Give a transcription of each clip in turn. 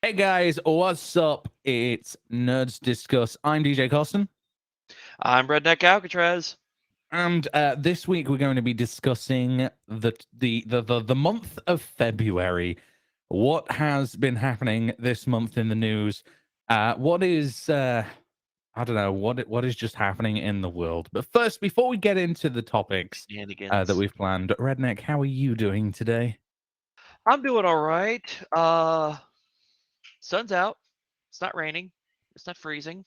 Hey guys, what's up? It's Nerds Discuss. I'm DJ Carson, I'm Redneck Alcatraz. and this week we're going to be discussing the month of February. What has been happening this month in the news? What is I don't know what is just happening in the world. But first, before we get into the topics that Shenanigans. we've planned, Redneck, how are you doing today? I'm doing all right. Sun's out. It's not raining. It's not freezing.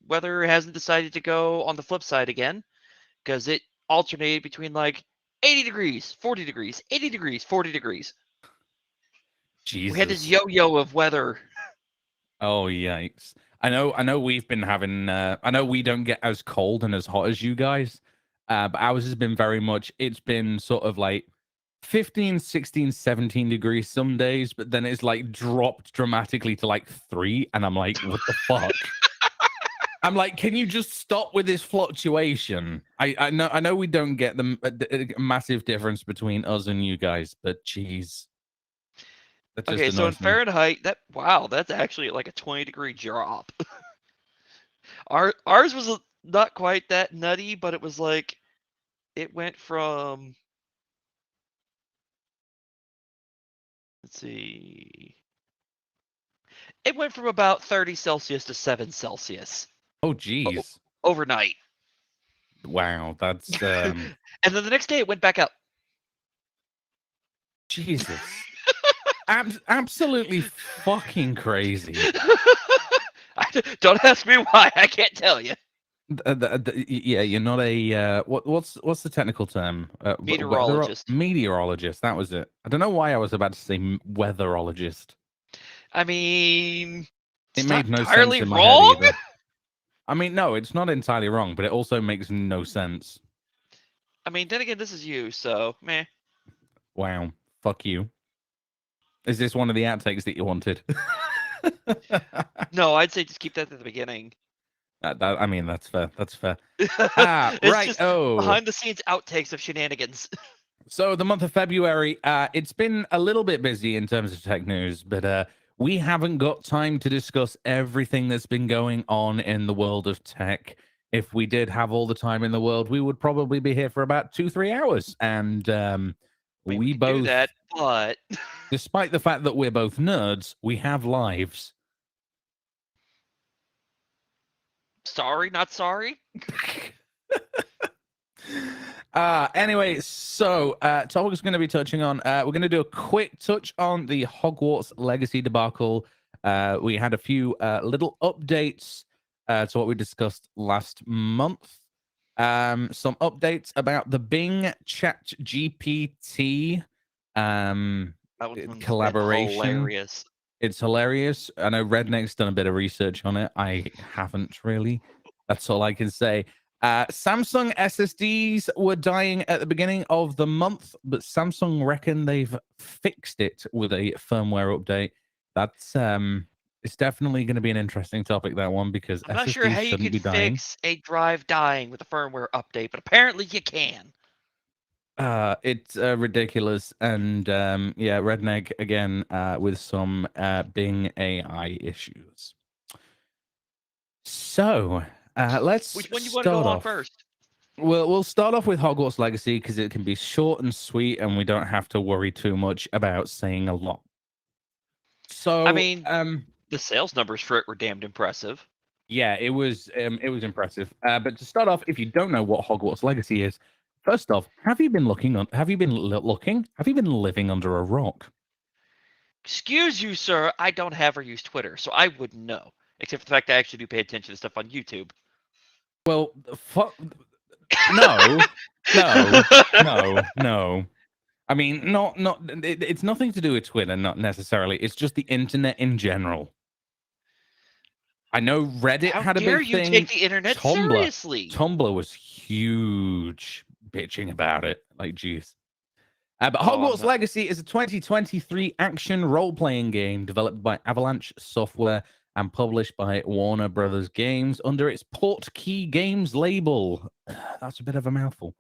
Weather hasn't decided to go on the flip side again because it alternated between like 80 degrees, 40 degrees, 80 degrees, 40 degrees. We had this Jesus. yo-yo of weather. Oh yikes. I know we've been having I know we don't get as cold and as hot as you guys. But ours has been very much it's been sort of like 15, 16, 17 degrees some days, but then it's like dropped dramatically to like 3 and I'm like, what the fuck? I'm like, can you just stop with this fluctuation? I know we don't get a massive difference between us and you guys, but geez, that just Okay, so in annoys me. Fahrenheit, that's actually like a 20-degree drop. Ours was not quite that nutty, but it was like it went from, let's see, it went from about 30 Celsius to 7 Celsius Oh o- geez. overnight. Wow, that's And then the next day it went back up. Jesus. Absolutely fucking crazy. Don't ask me why. I can't tell you. Yeah, you're not a what's the technical term? Meteorologist. Meteorologist. That was it. I don't know why I was about to say weatherologist. I mean, It it's not made no sense entirely in my head wrong. either. I mean, no, it's not entirely wrong, but it also makes no sense. I mean, then again, this is you, so meh. Wow, fuck you. Is this one of the outtakes that you wanted? No, I'd say just keep that at the beginning. I mean, that's fair. That's fair. It's Right. just Oh, behind the scenes outtakes of shenanigans. so the month of February, it's been a little bit busy in terms of tech news, but we haven't got time to discuss everything that's been going on in the world of tech. If we did have all the time in the world, we would probably be here for about 2, 3 hours. And I mean, we we could do that, both, but despite the fact that we're both nerds, we have lives. sorry, not sorry. Anyway, so topic is going to be touching on we're going to do a quick touch on the Hogwarts Legacy debacle. We had a few little updates to what we discussed last month. Some updates about the Bing Chat GPT That one's been collaboration. hilarious. It's hilarious. I know Redneck's done a bit of research on it. I haven't really. That's all I can say. Samsung SSDs were dying at the beginning of the month, but Samsung reckon they've fixed it with a firmware update. That's it's definitely going to be an interesting topic, that one, because I'm not sure SSDs how you shouldn't could be dying. fix a drive dying with a firmware update, but apparently you can. It's ridiculous, and yeah, Redneck again with some Bing AI issues. So let's Which one you want to go start on off. first? We'll start off with Hogwarts Legacy because it can be short and sweet, and we don't have to worry too much about saying a lot. I So, mean, the sales numbers for it were damned impressive. yeah, it was impressive. But to start off, if you don't know what Hogwarts Legacy is, first off, have you been looking on? Have you been looking? Have you been living under a rock? Excuse you, sir, I don't have or use Twitter, so I wouldn't know. Except for the fact I actually do pay attention to stuff on YouTube. Well, no, no, no, no. I mean, not. It's nothing to do with Twitter, not necessarily. It's just the internet in general. I know Reddit How had a dare big you take thing. the internet Tumblr, seriously? Tumblr was huge, bitching about it. Like, geez. But Oh, I'm Hogwarts not. Legacy is a 2023 action role-playing game developed by Avalanche Software and published by Warner Brothers Games under its Portkey Games label. That's a bit of a mouthful.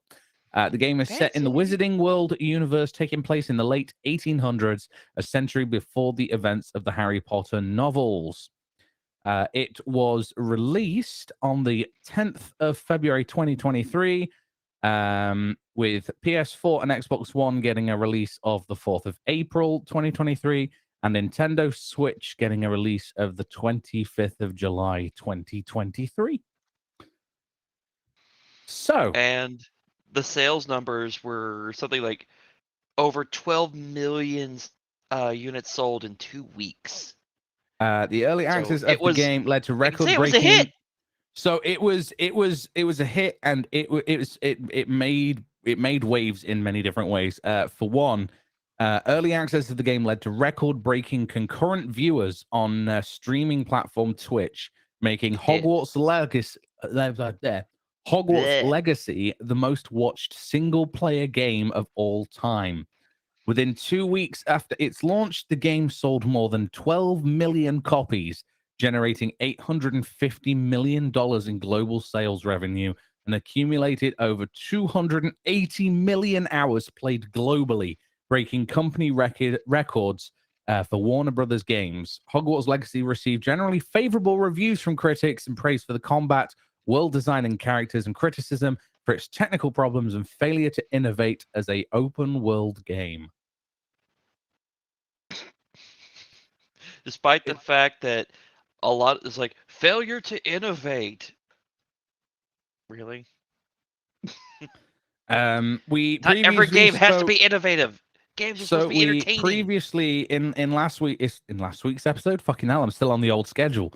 The game is set in the Fancy. Wizarding World universe, taking place in the late 1800s, a century before the events of the Harry Potter novels. It was released on the 10th of February 2023, with PS4 and Xbox One getting a release of the 4th of April 2023, and Nintendo Switch getting a release of the 25th of July 2023. So, And the sales numbers were something like over 12 million units sold in 2 weeks. the early So access it of the was, game led to I can say it was a hit. record-breaking. So it was a hit, and it made waves in many different ways. For one, early access of the game led to record-breaking concurrent viewers on streaming platform Twitch, making Hogwarts Bleh. Legacy the most watched single-player game of all time. Within 2 weeks after its launch, the game sold more than 12 million copies, generating $850 million in global sales revenue, and accumulated over 280 million hours played globally, breaking company records for Warner Brothers games. Hogwarts Legacy received generally favorable reviews from critics and praise for the combat, world design, and characters, and criticism for its technical problems and failure to innovate as an open world game. Despite the fact that a lot is like failure to innovate. Really? We Not every previously game has to spoke. be innovative. Games are supposed So to be we entertaining. previously in last week's episode. Fucking hell, I'm still on the old schedule.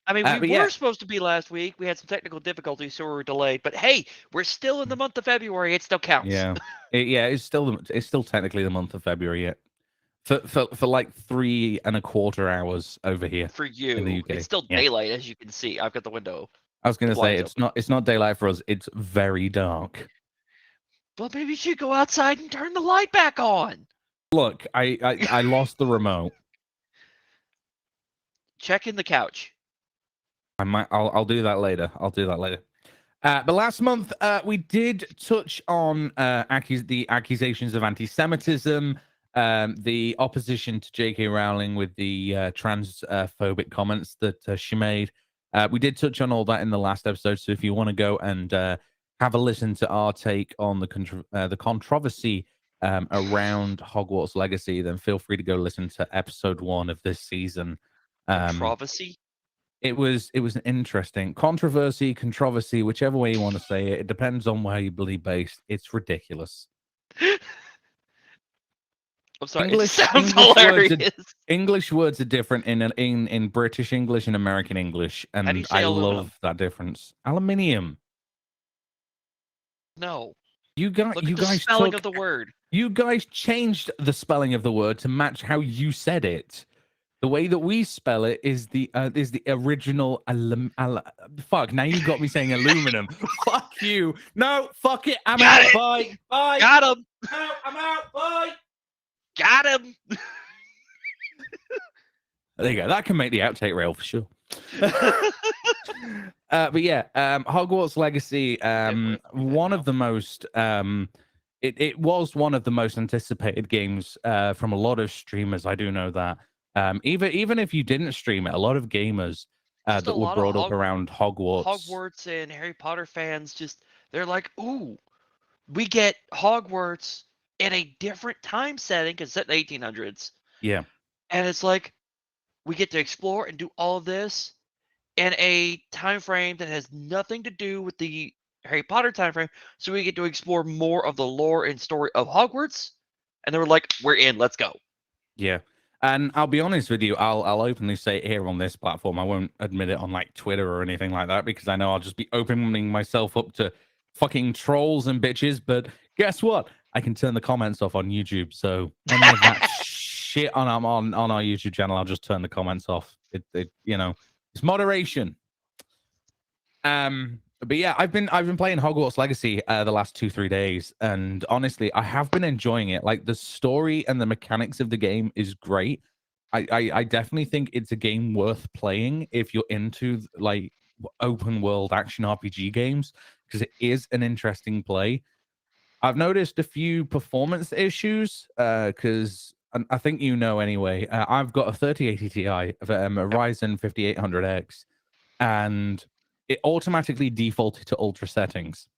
I mean, we but were yeah, supposed to be last week. We had some technical difficulties, so we were delayed. But hey, we're still in the month of February. It still counts. yeah, it's still technically the month of February yet. For like 3.25 hours over here For in the you, UK. it's still Yeah. daylight, as you can see. I've got the window. I was gonna The say blinds it's not daylight for us. It's very dark. Well, maybe you should go outside and turn the light back on. Look, I lost the remote. Check in the couch. I'll do that later. I'll do that later. But last month, we did touch on the accusations of anti-Semitism, the opposition to J.K. Rowling with the transphobic comments that she made. We did touch on all that in the last episode. So if you want to go and have a listen to our take on the controversy around Hogwarts Legacy, then feel free to go listen to episode 1 of this season. Controversy? It was an interesting controversy, whichever way you want to say it. It depends on where you believe based. It's ridiculous. I'm sorry. It sounds hilarious. English words are different in British English and American English, How do you and say I aluminum? love that difference. Aluminium. No. You Look at the guys spelling of the word. You guys changed the spelling of the word to match how you said it. The way that we spell it is the original fuck. Now you got me saying aluminum. Fuck you. No, fuck it. I'm Got out. it. Bye. Bye. Got him. I'm out. Bye. Got him. There you go. That can make the outtake rail for sure. But yeah, Hogwarts Legacy, one of the most it was one of the most anticipated games from a lot of streamers. I do know that. Even if you didn't stream it, a lot of gamers that were brought up around Hogwarts and Harry Potter fans they're like, ooh, we get Hogwarts in a different time setting because it's set in the 1800s. Yeah. And it's like we get to explore and do all of this in a time frame that has nothing to do with the Harry Potter time frame. So we get to explore more of the lore and story of Hogwarts. And they were like, we're in, let's go. Yeah. And I'll be honest with you, I'll openly say it here on this platform. I won't admit it on like Twitter or anything like that because I know I'll just be opening myself up to fucking trolls and bitches. But guess what? I can turn the comments off on YouTube. So any of that shit on our YouTube channel, I'll just turn the comments off. It it's moderation. But yeah, I've been playing Hogwarts Legacy the last 2-3 days, and honestly, I have been enjoying it. Like the story and the mechanics of the game is great. I definitely think it's a game worth playing if you're into like open world action RPG games. because it is an interesting play. I've noticed a few performance issues because I think you know anyway. I've got a 3080 Ti, a Ryzen 5800X, and it automatically defaulted to ultra settings,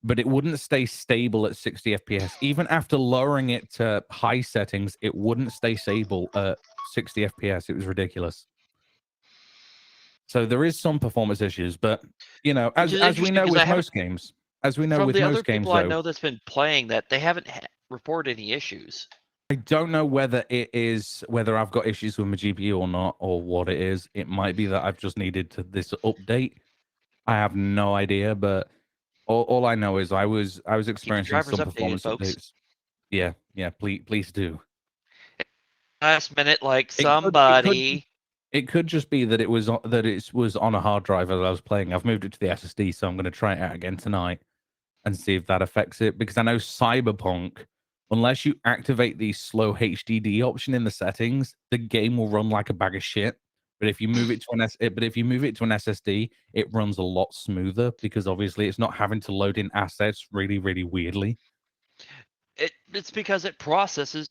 but it wouldn't stay stable at 60 FPS. Even after lowering it to high settings, it wouldn't stay stable at 60 FPS. It was ridiculous. So there is some performance issues, but you know, Which is as we interesting know because I with haven't, most games, as we know from with the other most games, people I though, know that's been playing that, they haven't reported any issues. I don't know whether it is whether I've got issues with my GPU or not, or what it is. It might be that I've just needed to this update. I have no idea, but all I know is I was Keep your experiencing drivers some updated, performance folks. updates. Yeah, please do. Last minute, like It somebody. could just be that it was on a hard drive as I was playing. I've moved it to the SSD, so I'm going to try it out again tonight and see if that affects it. Because I know Cyberpunk, unless you activate the slow HDD option in the settings, the game will run like a bag of shit. But if you move it to an SSD, it runs a lot smoother because obviously it's not having to load in assets really weirdly. It's because it processes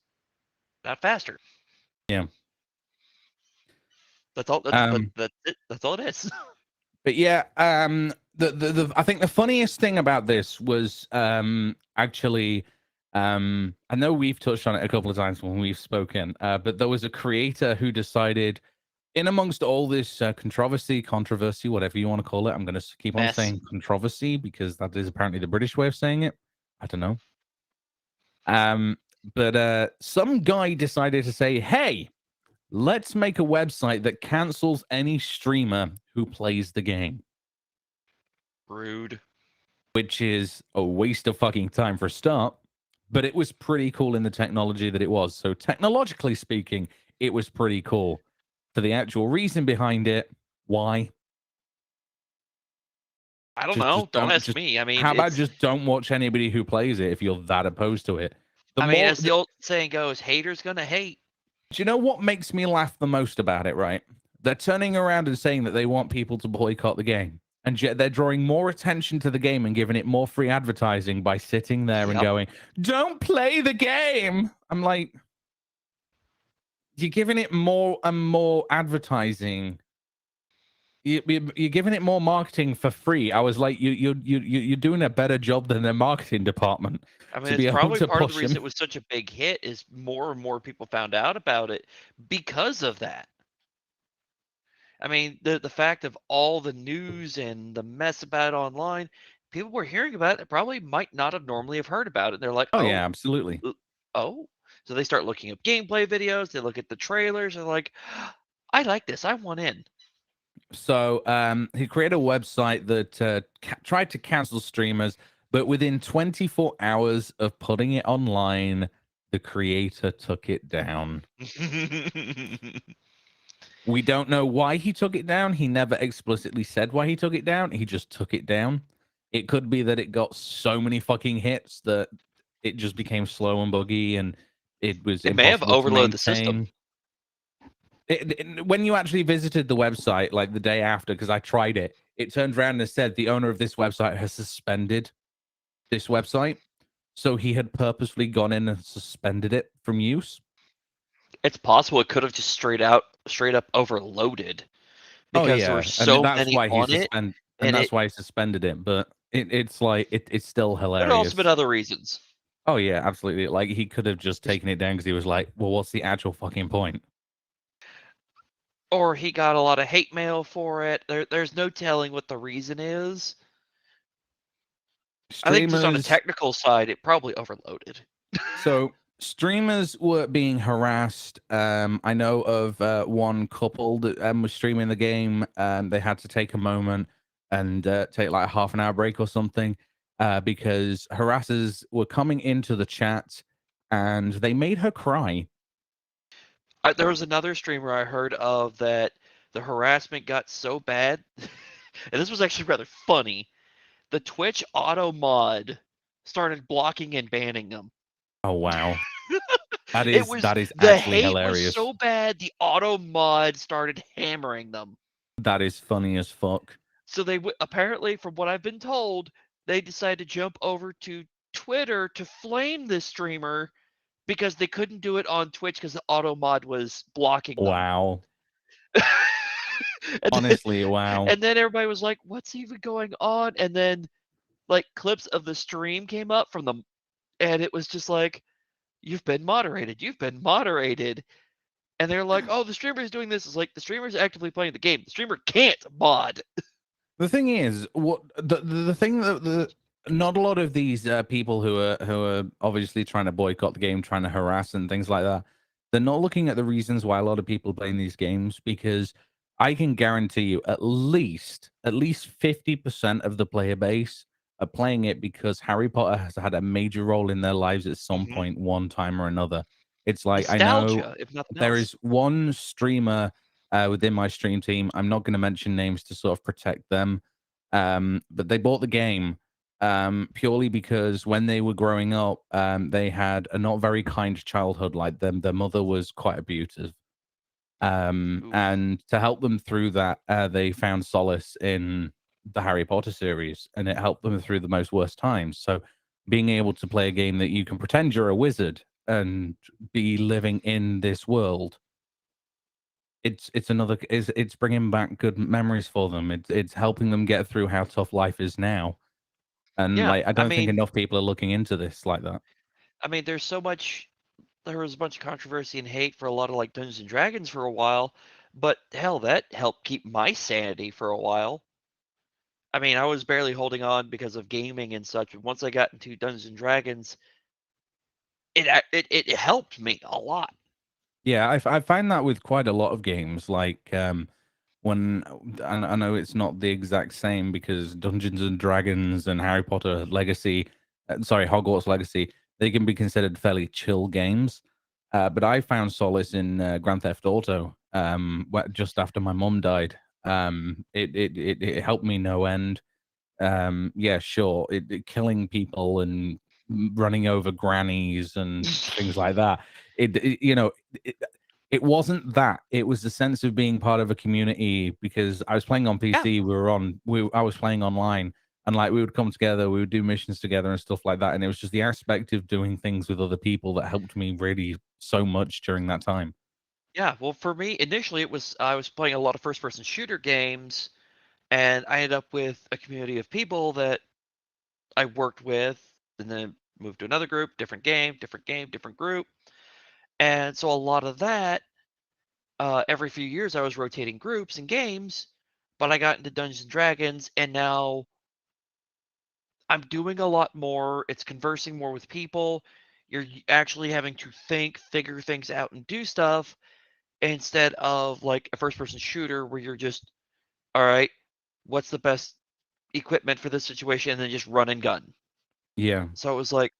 that faster. Yeah. That's all. That's it. That's all it is. But yeah, I think the funniest thing about this was actually I know we've touched on it a couple of times when we've spoken, but there was a creator who decided, in amongst all this controversy, whatever you want to call it, I'm going to keep on saying controversy because that is apparently the British way of saying it. I don't know. But some guy decided to say, "Hey, let's make a website that cancels any streamer who plays the game." Rude. Which is a waste of fucking time for a start, but it was pretty cool in the technology that it was. So technologically speaking, it was pretty cool. For the actual reason behind it, why? I don't know. Don't ask just me. I mean, how about just don't watch anybody who plays it if you're that opposed to it? As the old saying goes, haters gonna hate. Do you know what makes me laugh the most about it, right? They're turning around and saying that they want people to boycott the game. And yet they're drawing more attention to the game and giving it more free advertising by sitting there and going, "Don't play the game." I'm like, you're giving it more and more advertising. You're giving it more marketing for free. I was like, you're doing a better job than their marketing department. I mean, to it's be able probably to part of the push reason them. it was such a big hit is more and more people found out about it because of that. I mean, the fact of all the news and the mess about it online, people were hearing about it that probably might not have normally have heard about it. They're like, Oh yeah, absolutely. Oh. So they start looking up gameplay videos, they look at the trailers, and like, I like this, I want in. So he created a website that tried to cancel streamers, but within 24 hours of putting it online, the creator took it down. We don't know why he took it down. He never explicitly said why he took it down. He just took it down. It could be that it got so many fucking hits that it just became slow and buggy and it was It may have impossible to overloaded the system. maintain. When you actually visited the website, like the day after, because I tried it, it turned around and said the owner of this website has suspended this website. So he had purposely gone in and suspended it from use. It's possible it could have just straight up overloaded because there were so many on it, and that's why he suspended it. But it's like it's still hilarious. There have also been other reasons. Oh yeah, absolutely. Like he could have just taken it down because he was like, "Well, what's the actual fucking point?" Or he got a lot of hate mail for it. There's no telling what the reason is. I think just on a technical side, it probably overloaded. So streamers were being harassed. I know of one couple that was streaming the game. They had to take a moment and take like a half an hour break or something because harassers were coming into the chat and they made her cry. There was another streamer I heard of that the harassment got so bad, and this was actually rather funny. The Twitch auto mod started blocking and banning them. Oh wow. That is actually the hate hilarious. Was so bad the auto mod started hammering them. That is funny as fuck. So apparently, from what I've been told, they decided to jump over to Twitter to flame this streamer because they couldn't do it on Twitch because the auto mod was blocking them. Wow. and, then, Honestly, wow. and then everybody was like, "What's even going on?" And then like clips of the stream came up from them, and it was just like, "You've been moderated. You've been moderated." And they're like, "Oh, the streamer's doing this." It's like the streamer's actively playing the game. The streamer can't mod. The thing is, what the thing that not a lot of these people who are obviously trying to boycott the game, trying to harass and things like that, they're not looking at the reasons why a lot of people playing these games. Because I can guarantee you, at least 50% of the player base are playing it because Harry Potter has had a major role in their lives at some Mhm. point, one time or another. It's like I know Nostalgia, if nothing there else. is one streamer within my stream team. I'm not going to mention names to sort of protect them, but they bought the game purely because when they were growing up, they had a not very kind childhood. Like them, their mother was quite abusive, Oof. and to help them through that, they found solace in the Harry Potter series, and it helped them through the most worst times. So, being able to play a game that you can pretend you're a wizard and be living in this world, it's bringing back good memories for them. It's helping them get through how tough life is now. And Yeah, like I don't think enough people are looking into this like that. there's so much. There was a bunch of controversy and hate for a lot of like Dungeons and Dragons for a while, but hell, that helped keep my sanity for a while. I was barely holding on because of gaming and such, but once I got into Dungeons and Dragons, it helped me a lot. Yeah, I find that with quite a lot of games. Like when I know it's not the exact same because Dungeons and Dragons and Harry Potter Legacy, Hogwarts Legacy, they can be considered fairly chill games. But I found solace in Grand Theft Auto. Just after my mum died, it helped me no end. Yeah, sure, killing people and running over grannies and things like that. It, it wasn't that. It was the sense of being part of a community because I was playing on Yeah, PC. I was playing online, and like we would come together, we would do missions together and stuff like that. And it was just the aspect of doing things with other people that helped me really so much during that time. yeah. Well, for me, initially I was playing a lot of first-person shooter games, and I ended up with a community of people that I worked with, and then moved to another group, different game, different group. And so a lot of that, every few years I was rotating groups and games, but I got into Dungeons and Dragons, and now I'm doing a lot more. It's conversing more with people. You're actually having to think, figure things out, and do stuff instead of like a first person shooter where you're just, all right, what's the best equipment for this situation, and then just run and gun. Yeah. So it was like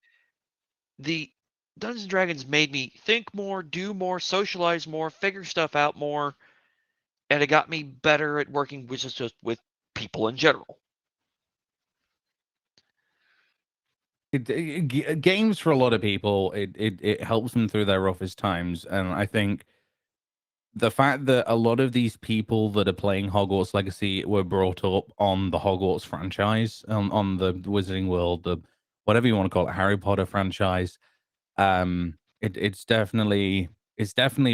the Dungeons and Dragons made me think more, do more, socialize more, figure stuff out more, and it got me better at working with just with people in general. Games for a lot of people, it helps them through their roughest times, and I think the fact that a lot of these people that are playing Hogwarts Legacy were brought up on the Hogwarts franchise, on the Wizarding World, the whatever you want to call it, Harry Potter franchise. It's definitely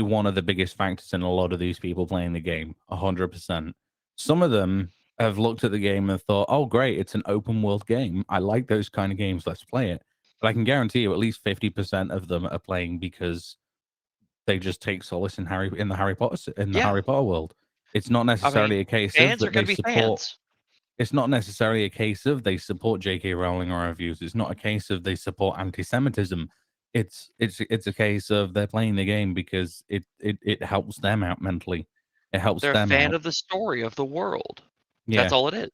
one of the biggest factors in a lot of these people playing the game. 100%. Some of them have looked at the game and thought, "Oh, great, it's an open world game. I like those kind of games. Let's play it." But I can guarantee you, at least 50% of them are playing because they just take solace in the Yeah, Harry Potter world. It's not I mean, necessarily a case of fans are that going they to be support. fans. It's not necessarily a case of they support J.K. Rowling or her views. It's not a case of they support anti-Semitism. It's a case of they're playing the game because it helps them out mentally. It helps They're a them fan out. of the story of the world. That's Yeah. all it is.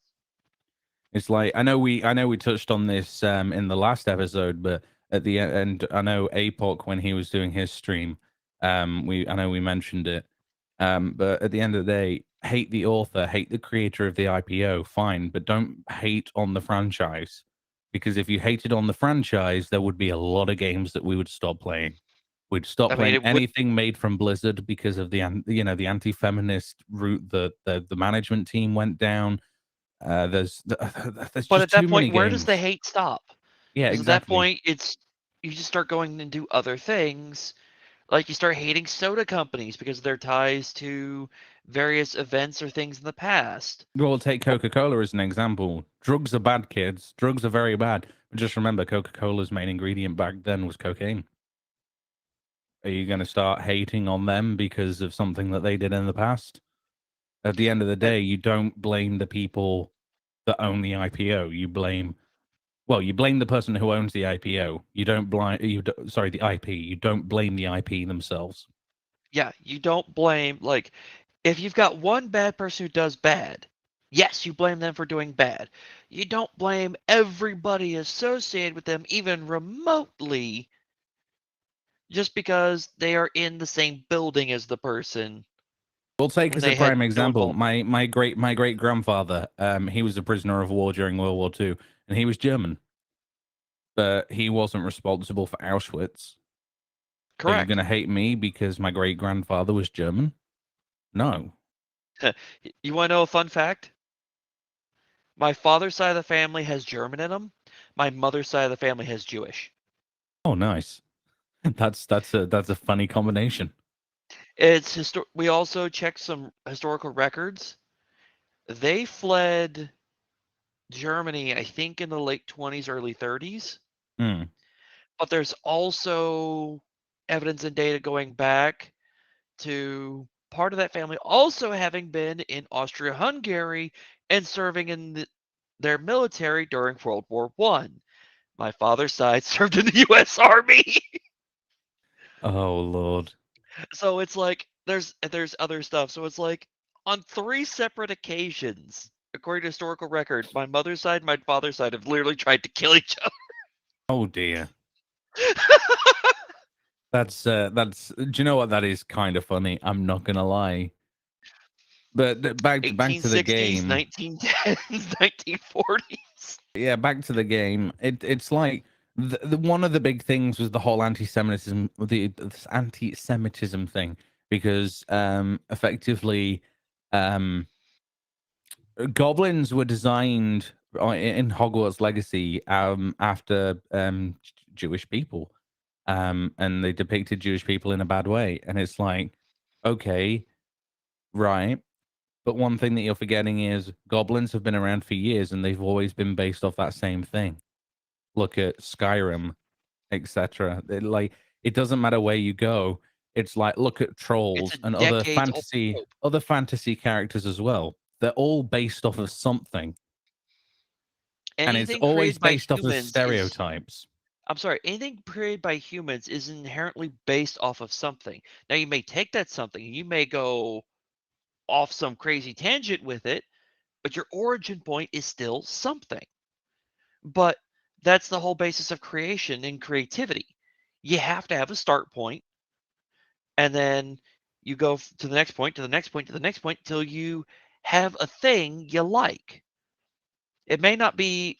It's like I know we touched on this in the last episode, but at the end, I know APOC when he was doing his stream, I know we mentioned it. But at the end of the day, hate the author, hate the creator of the IPO, fine, but don't hate on the franchise. Because if you hated on the franchise, there would be a lot of games that we would stop playing. We'd stop I mean, playing it would. anything made from Blizzard because of the anti-feminist route that the management team went down. There's But just at that too many point, where does the games. hate stop? Yeah, Because at that exactly. point, it's you just start going and do other things. Like you start hating soda companies because of their ties to various events or things in the past. Well, take Coca-Cola as an example. Drugs are bad, kids. Drugs are very bad. But just remember, Coca-Cola's main ingredient back then was cocaine. Are you going to start hating on them because of something that they did in the past? At the end of the And day, you don't blame the people that own the IPO. You blame the person who owns the IPO. You don't blame sorry, the IP. You don't blame the IP themselves. yeah, you don't blame, like, if you've got one bad person who does bad, yes, you blame them for doing bad. You don't blame everybody associated with them, even remotely, just because they are in the same building as the person We'll take when as a they prime were example involved. my great grandfather. He was a prisoner of war during World War II, and he was German, but he wasn't responsible for Auschwitz. Are you going Correct. to hate me because my great grandfather was German? No. You want to know a fun fact? My father's side of the family has German in them. My mother's side of the family has Jewish. Oh, nice. That's a funny combination. We also checked some historical records. They fled Germany, I think, in the late 20s, early 30s. Hmm. But there's also evidence and data going back to part of that family also having been in Austria-Hungary and serving in their military during World War One. My father's side served in the U.S. Army. Oh Lord. So it's like there's other stuff. So it's like on three separate occasions, according to historical record, my mother's side and my father's side have literally tried to kill each Oh dear. other. That's. Do you know what? That is kind of funny. I'm not gonna lie. But back to the 1860s, game. 1910s, 1940s. Yeah, back to the game. It's like one of the big things was the whole anti-Semitism, this anti-Semitism thing, because effectively, um, goblins were designed in Hogwarts Legacy after Jewish people, and they depicted Jewish people in a bad way, and it's like, okay, right. But one thing that you're forgetting is goblins have been around for years, and they've always been based off that same thing. Look at Skyrim, etc. Like it doesn't matter where you go. It's like look at It's a trolls and decades old trope. other fantasy characters as well. They're all based off of something, and it's Anything always created by based off of humans is stereotypes. I'm sorry, anything created by humans is inherently based off of something. Now you may take that something and you may go off some crazy tangent with it, but your origin point is still something. But that's the whole basis of creation and creativity. You have to have a start point, and then you go to the next point, to the next point, to the next point, till you have a thing you like. It may not be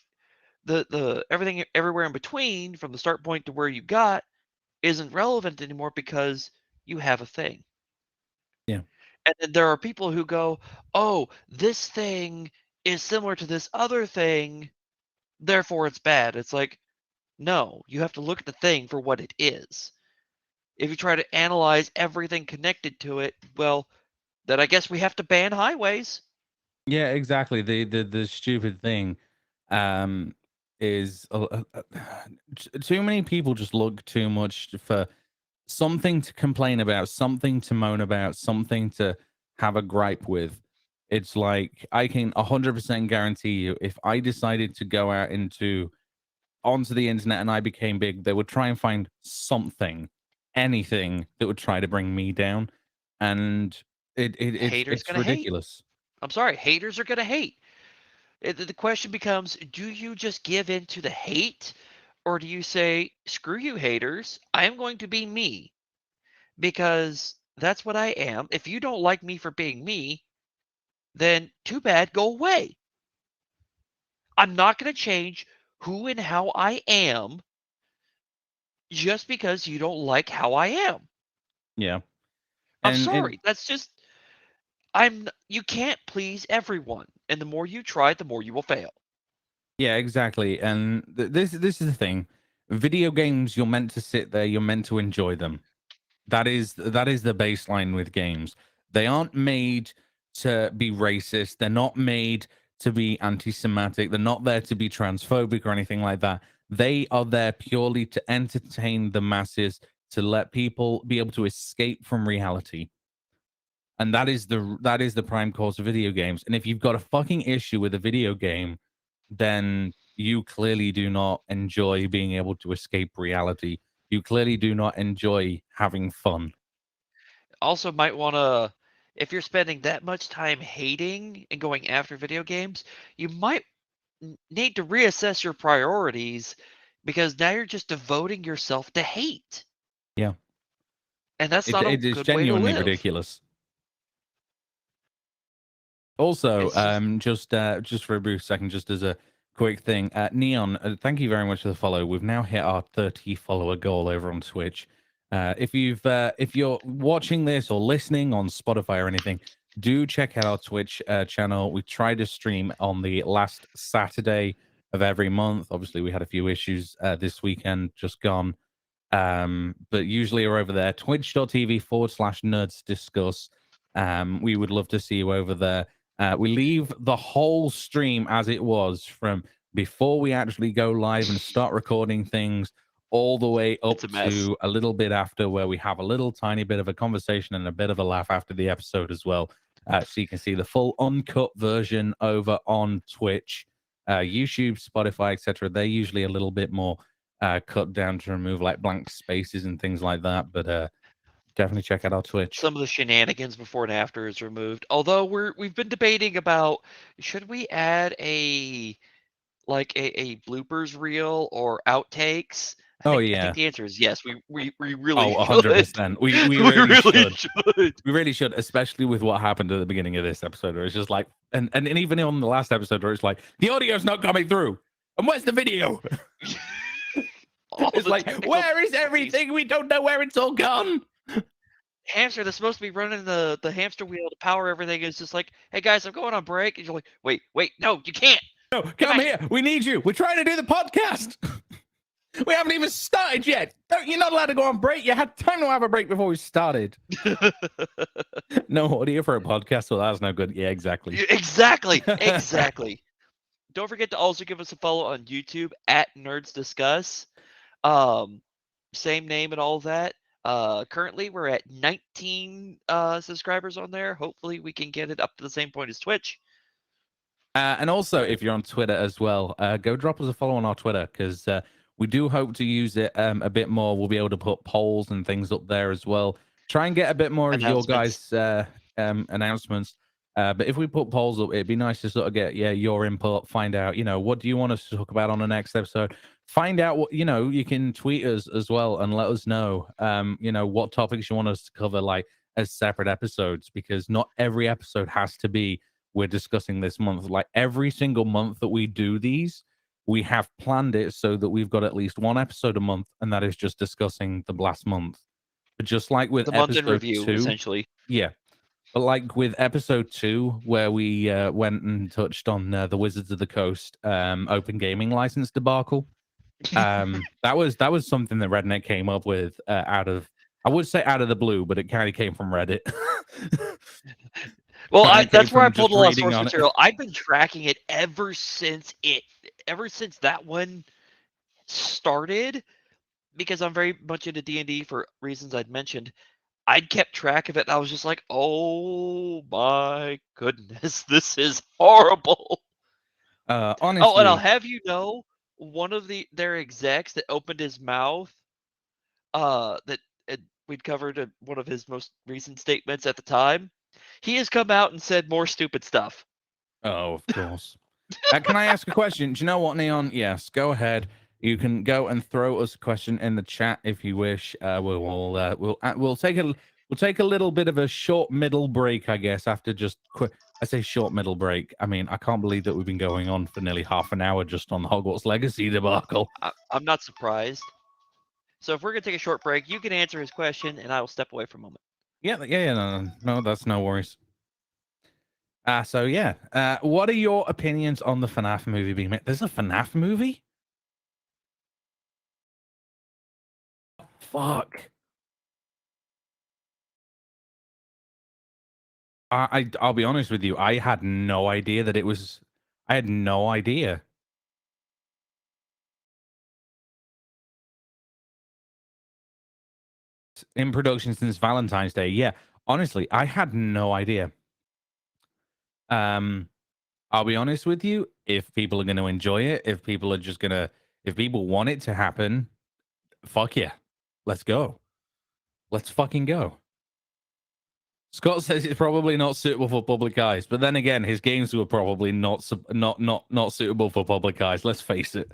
the everything everywhere in between from the start point to where you got isn't relevant anymore because you have a thing. Yeah, And then there are people who go, "Oh, this thing is similar to this other thing, therefore it's bad." It's like, no, you have to look at the thing for what it is. If you try to analyze everything connected to it, well, then I guess we have to ban highways. yeah, exactly. The stupid thing um is too many people just look too much for something to complain about, something to moan about, something to have a gripe with. It's like I can 100% guarantee you if I decided to go out into onto the internet and I became big, they would try and find something, anything that would try to bring me down. And Haters it's gonna hate. ridiculous. I'm sorry, haters are gonna hate. The question becomes, do you just give in to the hate, or do you say, screw you haters, I'm going to be me because that's what I am. If you don't like me for being me, then too bad, go away. I'm not going to change who and how I am just because you don't like how I am. Yeah. I'm And it sorry. That's just you can't please everyone. And the more you try, the more you will fail. Yeah, exactly. And this is the thing. Video games, you're meant to sit there, you're meant to enjoy them. That is the baseline with games. They aren't made to be racist. They're not made to be anti-Semitic. They're not there to be transphobic or anything like that. They are there purely to entertain the masses, to let people be able to escape from reality. And that is the prime cause of video games. And if you've got a fucking issue with a video game, then you clearly do not enjoy being able to escape reality. You clearly do not enjoy having fun. Also, might want to, if you're spending that much time hating and going after video games, you might need to reassess your priorities because now you're just devoting yourself to hate. Yeah. And that's It not a it is good way to genuinely live. ridiculous. Also, It's just, just for a brief second, just as a quick thing, Neon, thank you very much for the follow. We've now hit our 30 follower goal over on Twitch. If you're watching this or listening on Spotify or anything, do check out our Twitch channel. We try to stream on the last Saturday of every month. Obviously, we had a few issues this weekend just gone. But usually we're over there, twitch.tv/nerds discuss. We would love to see you over there. We leave the whole stream as it was from before we actually go live and start recording things all the way up it's a mess. to a little bit after, where we have a little tiny bit of a conversation and a bit of a laugh after the episode as well. So you can see the full uncut version over on Twitch, YouTube, Spotify, etc. They're usually a little bit more cut down to remove like blank spaces and things like that. But definitely check out our Twitch. Some of the shenanigans before and after is removed. Although we've been debating about should we add a bloopers reel or outtakes. Oh I think yeah. the answer is yes. We really Oh, should. 100%. We We really really should. should. We really should, especially with what happened at the beginning of this episode, where it's just like, and even on the last episode, where it's like the audio's not coming through, and where's the video? All It's the like, technical where is difficulties. everything? We don't know where it's all gone. Hamster that's supposed to be running the hamster wheel to power everything is just like, hey guys, I'm going on break. And you're like, wait, no, you can't. No, come here. We need you. We're trying to do the podcast. We haven't even started yet. You're not allowed to go on break. You had time to have a break before we started. No audio for a podcast, so that's no good. Yeah, exactly. Exactly. Don't forget to also give us a follow on YouTube at Nerds Discuss. Same name and all of that. Currently we're at 19 subscribers on there. Hopefully we can get it up to the same point as Twitch. And also, if you're on Twitter as well, go drop us a follow on our Twitter, because we do hope to use it a bit more. We'll be able to put polls and things up there as well. Try and get a bit more of your guys' announcements. But if we put polls up, it'd be nice to sort of get your input, find out, what do you want us to talk about on the next episode? Find out what, you can tweet us as well and let us know, what topics you want us to cover, like as separate episodes, because not every episode has to be we're discussing this month. Like every single month that we do these, we have planned it so that we've got at least one episode a month, and that is just discussing the last month. But just like with the month in episode review, 2, essentially. yeah. But like with episode 2, where we went and touched on the Wizards of the Coast open gaming license debacle, that was something that Redneck came up with out of the blue, but it kind of came from Reddit. Well, that's where I pulled a lot of reading source on it. material. I've been tracking it ever since that one started, because I'm very much into D&D for reasons I'd mentioned. I'd kept track of it, and I was just like, oh my goodness, this is horrible. Honestly, Oh, and I'll have you know, one of their execs that opened his mouth, that we'd covered one of his most recent statements at the time, he has come out and said more stupid stuff. Oh, of course. Can I ask a question? Do you know what, Neon? Yes, go ahead. You can go and throw us a question in the chat if you wish. We'll take a little bit of a short middle break, I guess. After just I say short middle break. I mean, I can't believe that we've been going on for nearly half an hour just on the Hogwarts Legacy debacle. I'm not surprised. So if we're gonna take a short break, you can answer his question, and I will step away for a moment. Yeah. No, that's no worries. So yeah, what are your opinions on the FNAF movie being made? There's a FNAF movie? Fuck. I'll be honest with you. I had no idea that it was. I had no idea. In production since Valentine's Day. Yeah, honestly, I had no idea. Um, I'll be honest with you. If people are going to enjoy it, if people are just gonna, if people want it to happen, fuck yeah, let's go. Let's fucking go. Scott says it's probably not suitable for public eyes, but then again, his games were probably not suitable for public eyes. Let's face it.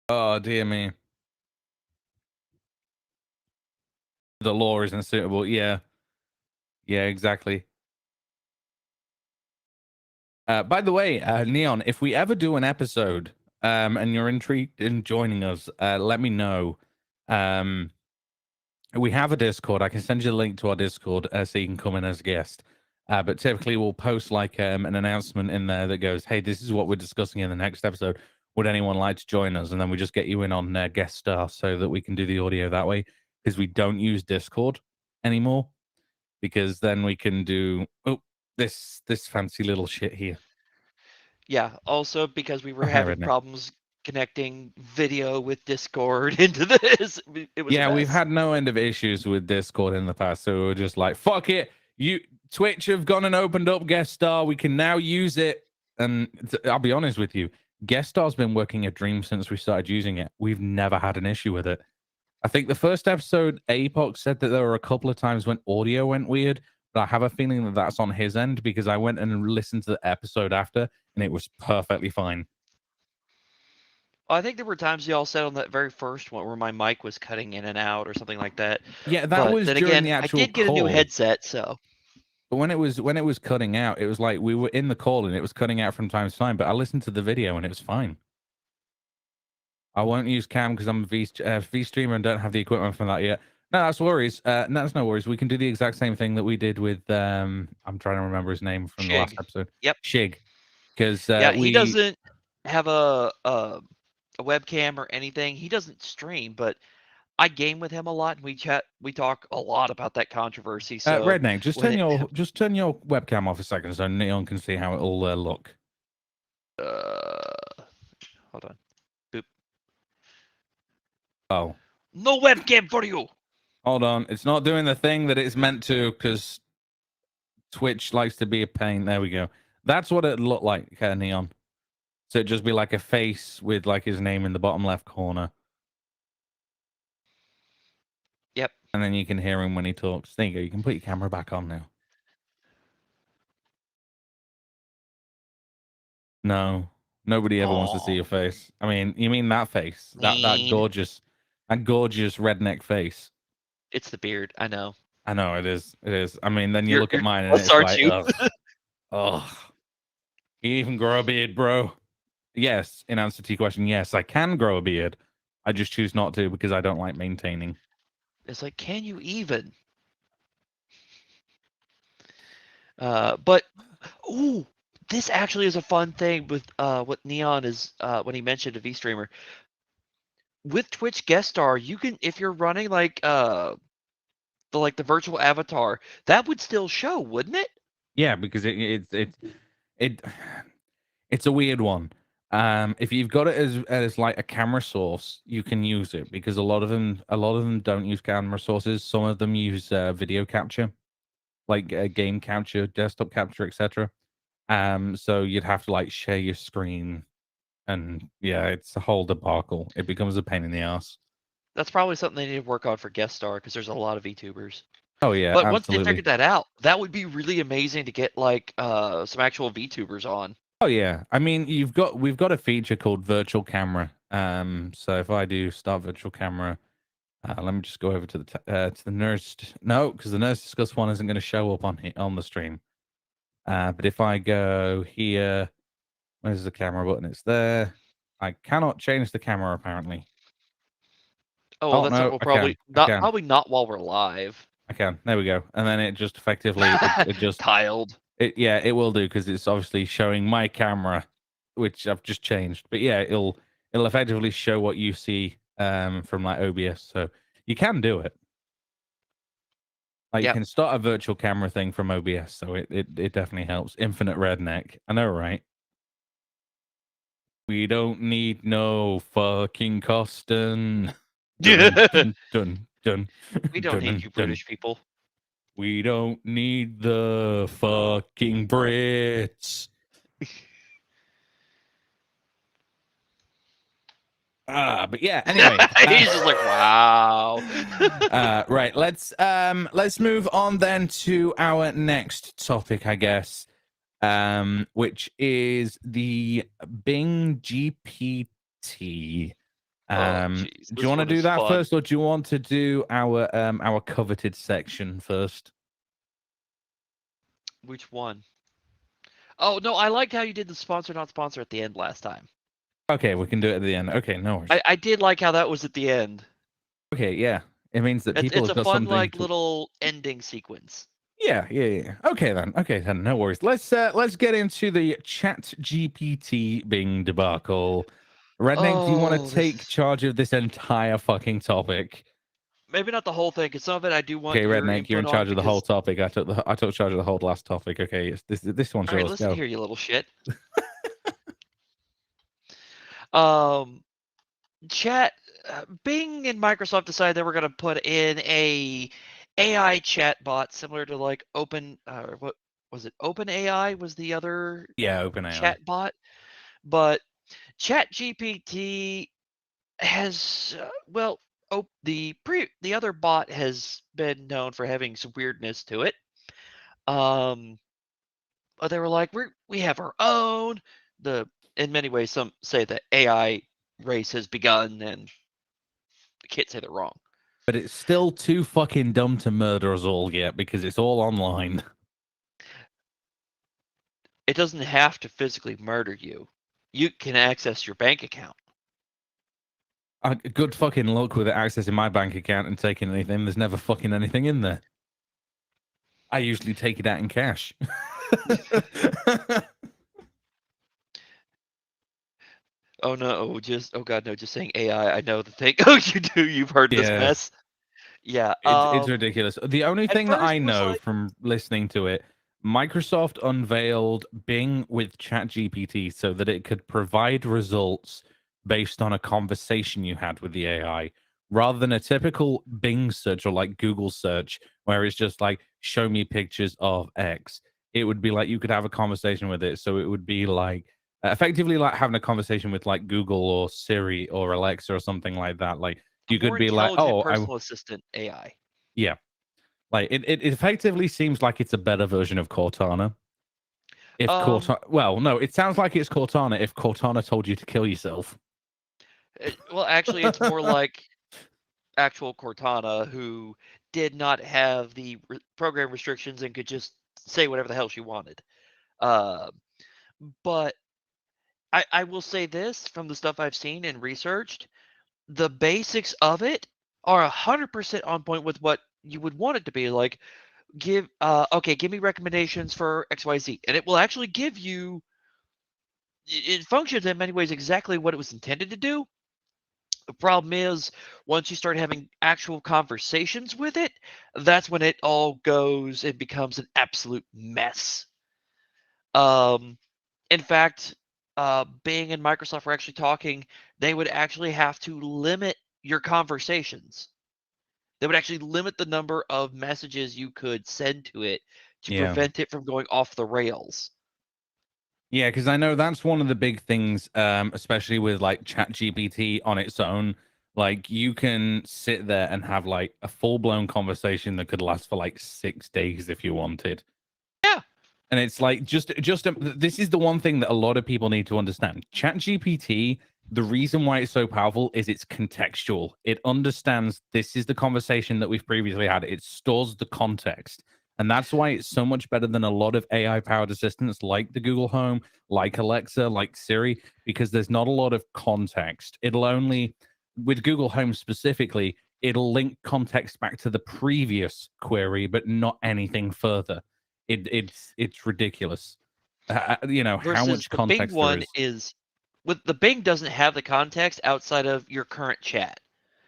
Oh dear me, the law isn't suitable. Yeah, yeah, exactly. By the way, Neon, if we ever do an episode, and you're intrigued in joining us, let me know. Um, we have a Discord. I can send you the link to our Discord so you can come in as a guest. But typically, we'll post like an announcement in there that goes, "Hey, this is what we're discussing in the next episode. Would anyone like to join us?" And then we just get you in on guest star so that we can do the audio that way. Because we don't use Discord anymore. Because then we can do this fancy little shit here. Yeah, also because we were Hi, having Redneck. problems connecting video with Discord into this. It was a Yeah, we've mess. had no end of issues with Discord in the past, so we're just like, fuck it. You Twitch have gone and opened up guest star. We can now use it. And I'll be honest with you, guest star's been working a dream since we started using it. We've never had an issue with it. I think the first episode, Apoc said that there were a couple of times when audio went weird, but I have a feeling that that's on his end because I went and listened to the episode after, and it was perfectly fine. I think there were times y'all said on that very first one where my mic was cutting in and out or something like that. Yeah, that But was then during again, the I actual did get a new call. headset, so But when it was cutting out, it was like we were in the call and it was cutting out from time to time. But I listened to the video and it was fine. I won't use cam because I'm a V streamer and don't have the equipment for that yet. No, that's worries. No, that's no worries. We can do the exact same thing that we did with I'm trying to remember his name from the last Shig. episode. Yep. Shig, because Yeah, he we doesn't have a webcam or anything. He doesn't stream, but I game with him a lot and we chat. We talk a lot about that controversy. So Redneck, when it just turn your webcam off a second so Neon can see how it'll look. hold on. Boop. Oh, No webcam for you. hold on. It's not doing the thing that it's meant to because Twitch likes to be a pain. There we go. That's what it looked like, Neon. So it'd just be like a face with like his name in the bottom left corner. Yep. And then you can hear him when he talks. There you go. You can put your camera back on now. No. Nobody ever wants to see your face. I mean, you mean that face. That gorgeous redneck face. It's the beard. I know. I know it is. It is. I mean, then you You're, look at you're mine and jealous, it's aren't like, you? ugh. Ugh. You even grow a beard, bro. Yes, in answer to your question, yes, I can grow a beard. I just choose not to because I don't like maintaining. It's like, can you even? But ooh, this actually is a fun thing with what Neon is when he mentioned a V streamer. With Twitch guest star, you can if you're running like the virtual avatar, that would still show, wouldn't it? Yeah, because it it's a weird one. If you've got it as like a camera source, you can use it because a lot of them don't use camera sources. Some of them use video capture, like game capture, desktop capture, etc. So you'd have to like share your screen, and yeah, it's a whole debacle. It becomes a pain in the ass. That's probably something they need to work on for guest star because there's a lot of VTubers. Oh yeah, But once they absolutely. figured that out, that would be really amazing to get like some actual VTubers on. Oh yeah, I mean we've got a feature called virtual camera. So if I do start virtual camera, let me just go over to the Nerdz. No, because the Nerdz Discuss one isn't going to show up on the stream. But if I go here, where's the camera button? It's there. I cannot change the camera apparently. Oh, well, Oh that's no, we'll I can. probably not while we're live. I can. There we go. And then it just effectively it just Tiled. it will do because it's obviously showing my camera, which I've just changed. But yeah, it'll effectively show what you see from like OBS. So you can do it. Like you Yep. can start a virtual camera thing from OBS, so it definitely helps. Infinite redneck. I know, right? We don't need no fucking Costin. Dun, dun, dun, dun, We don't dun, need dun, you dun. British people. We don't need the fucking Brits. But yeah, anyway. He's just like, wow. Right, let's move on then to our next topic, I guess. Which is the Bing GPT. Oh, jeez. Do This you want to one do is that fun. first, or do you want to do our coveted section first? Which one? Oh, no, I liked how you did the sponsor, not sponsor at the end last time. Okay, we can do it at the end. Okay, no worries. I did like how that was at the end. Okay, yeah, it means that people It's have a got fun, something like, to. little ending sequence. Yeah. Okay then, no worries. Let's get into the Chat GPT Bing debacle. Redneck, do you want Oh, to take charge of this entire fucking topic? maybe not the whole thing, because some of it I do want Okay, your Redneck, you're in input on, charge of the whole because... topic. I took charge of the whole last topic. Okay, this one's All right, yours. listen Go. here, you little shit. Um, chat, Bing and Microsoft decided they were going to put in a AI chat bot similar to like what was it? Open AI was the other Yeah, OpenAI. chat bot, but Chat GPT has the other bot has been known for having some weirdness to it. But they were like, we have our own. In many ways, some say the AI race has begun, and I can't say they're wrong. But it's still too fucking dumb to murder us all yet because it's all online. It doesn't have to physically murder you. You can access your bank account. Good fucking luck with it accessing my bank account and taking anything. There's never fucking anything in there. I usually take it out in cash. Oh no, oh god, no, just saying AI. I know the thing. Oh, you do. You've heard this Yeah. mess. Yeah. It's ridiculous. The only thing that first I it was know like- from listening to it, Microsoft unveiled Bing with ChatGPT so that it could provide results based on a conversation you had with the AI, rather than a typical Bing search or like Google search where it's just like show me pictures of X. It would be like you could have a conversation with it, so it would be like effectively like having a conversation with like Google or Siri or Alexa or something like that. Like you could more be like, intelligent oh, personal assistant AI. yeah. Like it effectively seems like it's a better version of Cortana. If Cortana, well, no, it sounds like it's Cortana if Cortana told you to kill yourself. Well, actually, it's more like actual Cortana, who did not have the program restrictions and could just say whatever the hell she wanted. Uh, but I will say this from the stuff I've seen and researched, the basics of it are 100% on point with what you would want it to be. Like, give me recommendations for XYZ, and it will actually give you. It functions in many ways exactly what it was intended to do. The problem is, once you start having actual conversations with it, that's when it all goes and becomes an absolute mess. In fact, Bing and Microsoft were actually talking. They would actually have to limit your conversations. They would actually limit the number of messages you could send to it to Yeah. prevent it from going off the rails. Yeah, because I know that's one of the big things, especially with like ChatGPT on its own. Like you can sit there and have like a full-blown conversation that could last for like 6 days if you wanted. Yeah. And it's like this is the one thing that a lot of people need to understand. ChatGPT, the reason why it's so powerful is it's contextual. It understands this is the conversation that we've previously had. It stores the context. And that's why it's so much better than a lot of AI powered assistants like the Google Home, like Alexa, like Siri, because there's not a lot of context. It'll only with Google Home specifically, it'll link context back to the previous query, but not anything further. It's ridiculous. How Versus much the Bing context there one is. is with the Bing doesn't have the context outside of your current chat.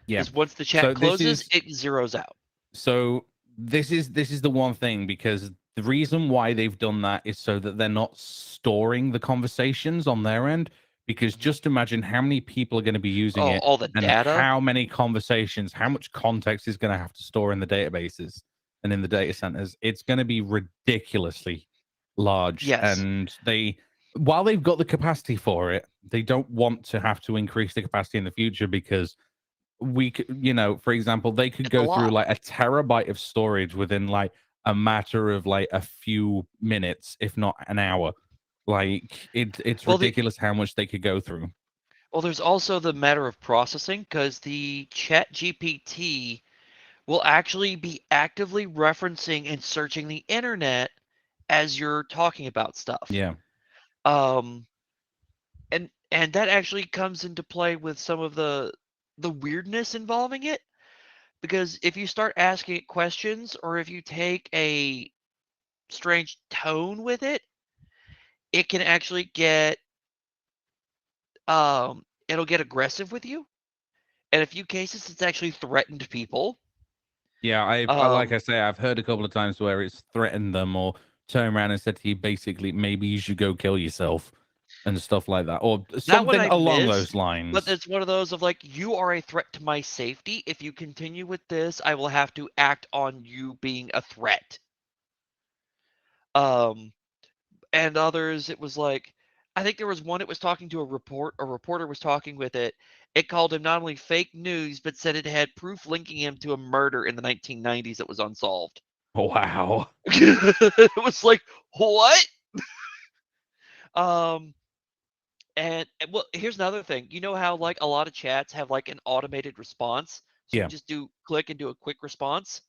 Yeah. Because once the chat So this closes, is it zeroes out. so this is the one thing, because the reason why they've done that is so that they're not storing the conversations on their end. Because Mhm. just imagine how many people are going to be using Oh, it, all the and data. how many conversations, how much context is going to have to store in the databases and in the data centers. It's going to be ridiculously large. Yes. And while they've got the capacity for it, they don't want to have to increase the capacity in the future, because we could, for example, they could It's a go through lot. like a terabyte of storage within like a matter of like a few minutes, if not an hour. Like it's Well, ridiculous how much they could go through. there's also the matter of processing because the Chat GPT will actually be actively referencing and searching the internet as you're talking about stuff. Yeah. Um, and that actually comes into play with some of the weirdness involving it, because if you start asking it questions or if you take a strange tone with it, it can actually it'll get aggressive with you. In a few cases, it's actually threatened people. Yeah, like Um, I say, I've heard a couple of times where it's threatened them or turned around and said to you, basically, maybe you should go kill yourself and stuff like that, or that one something I along those missed, but lines. it's one of those of like, you are a threat to my safety. If you continue with this, I will have to act on you being a threat. Um, and others, it was like, I think there was one, it was talking to a reporter was talking with it. It called him not only fake news, but said it had proof linking him to a murder in the 1990s that was unsolved. Wow. It was like, what? Um, well, here's another thing. You know how like a lot of chats have like an automated response, so you Yeah. can just do click and do a quick response.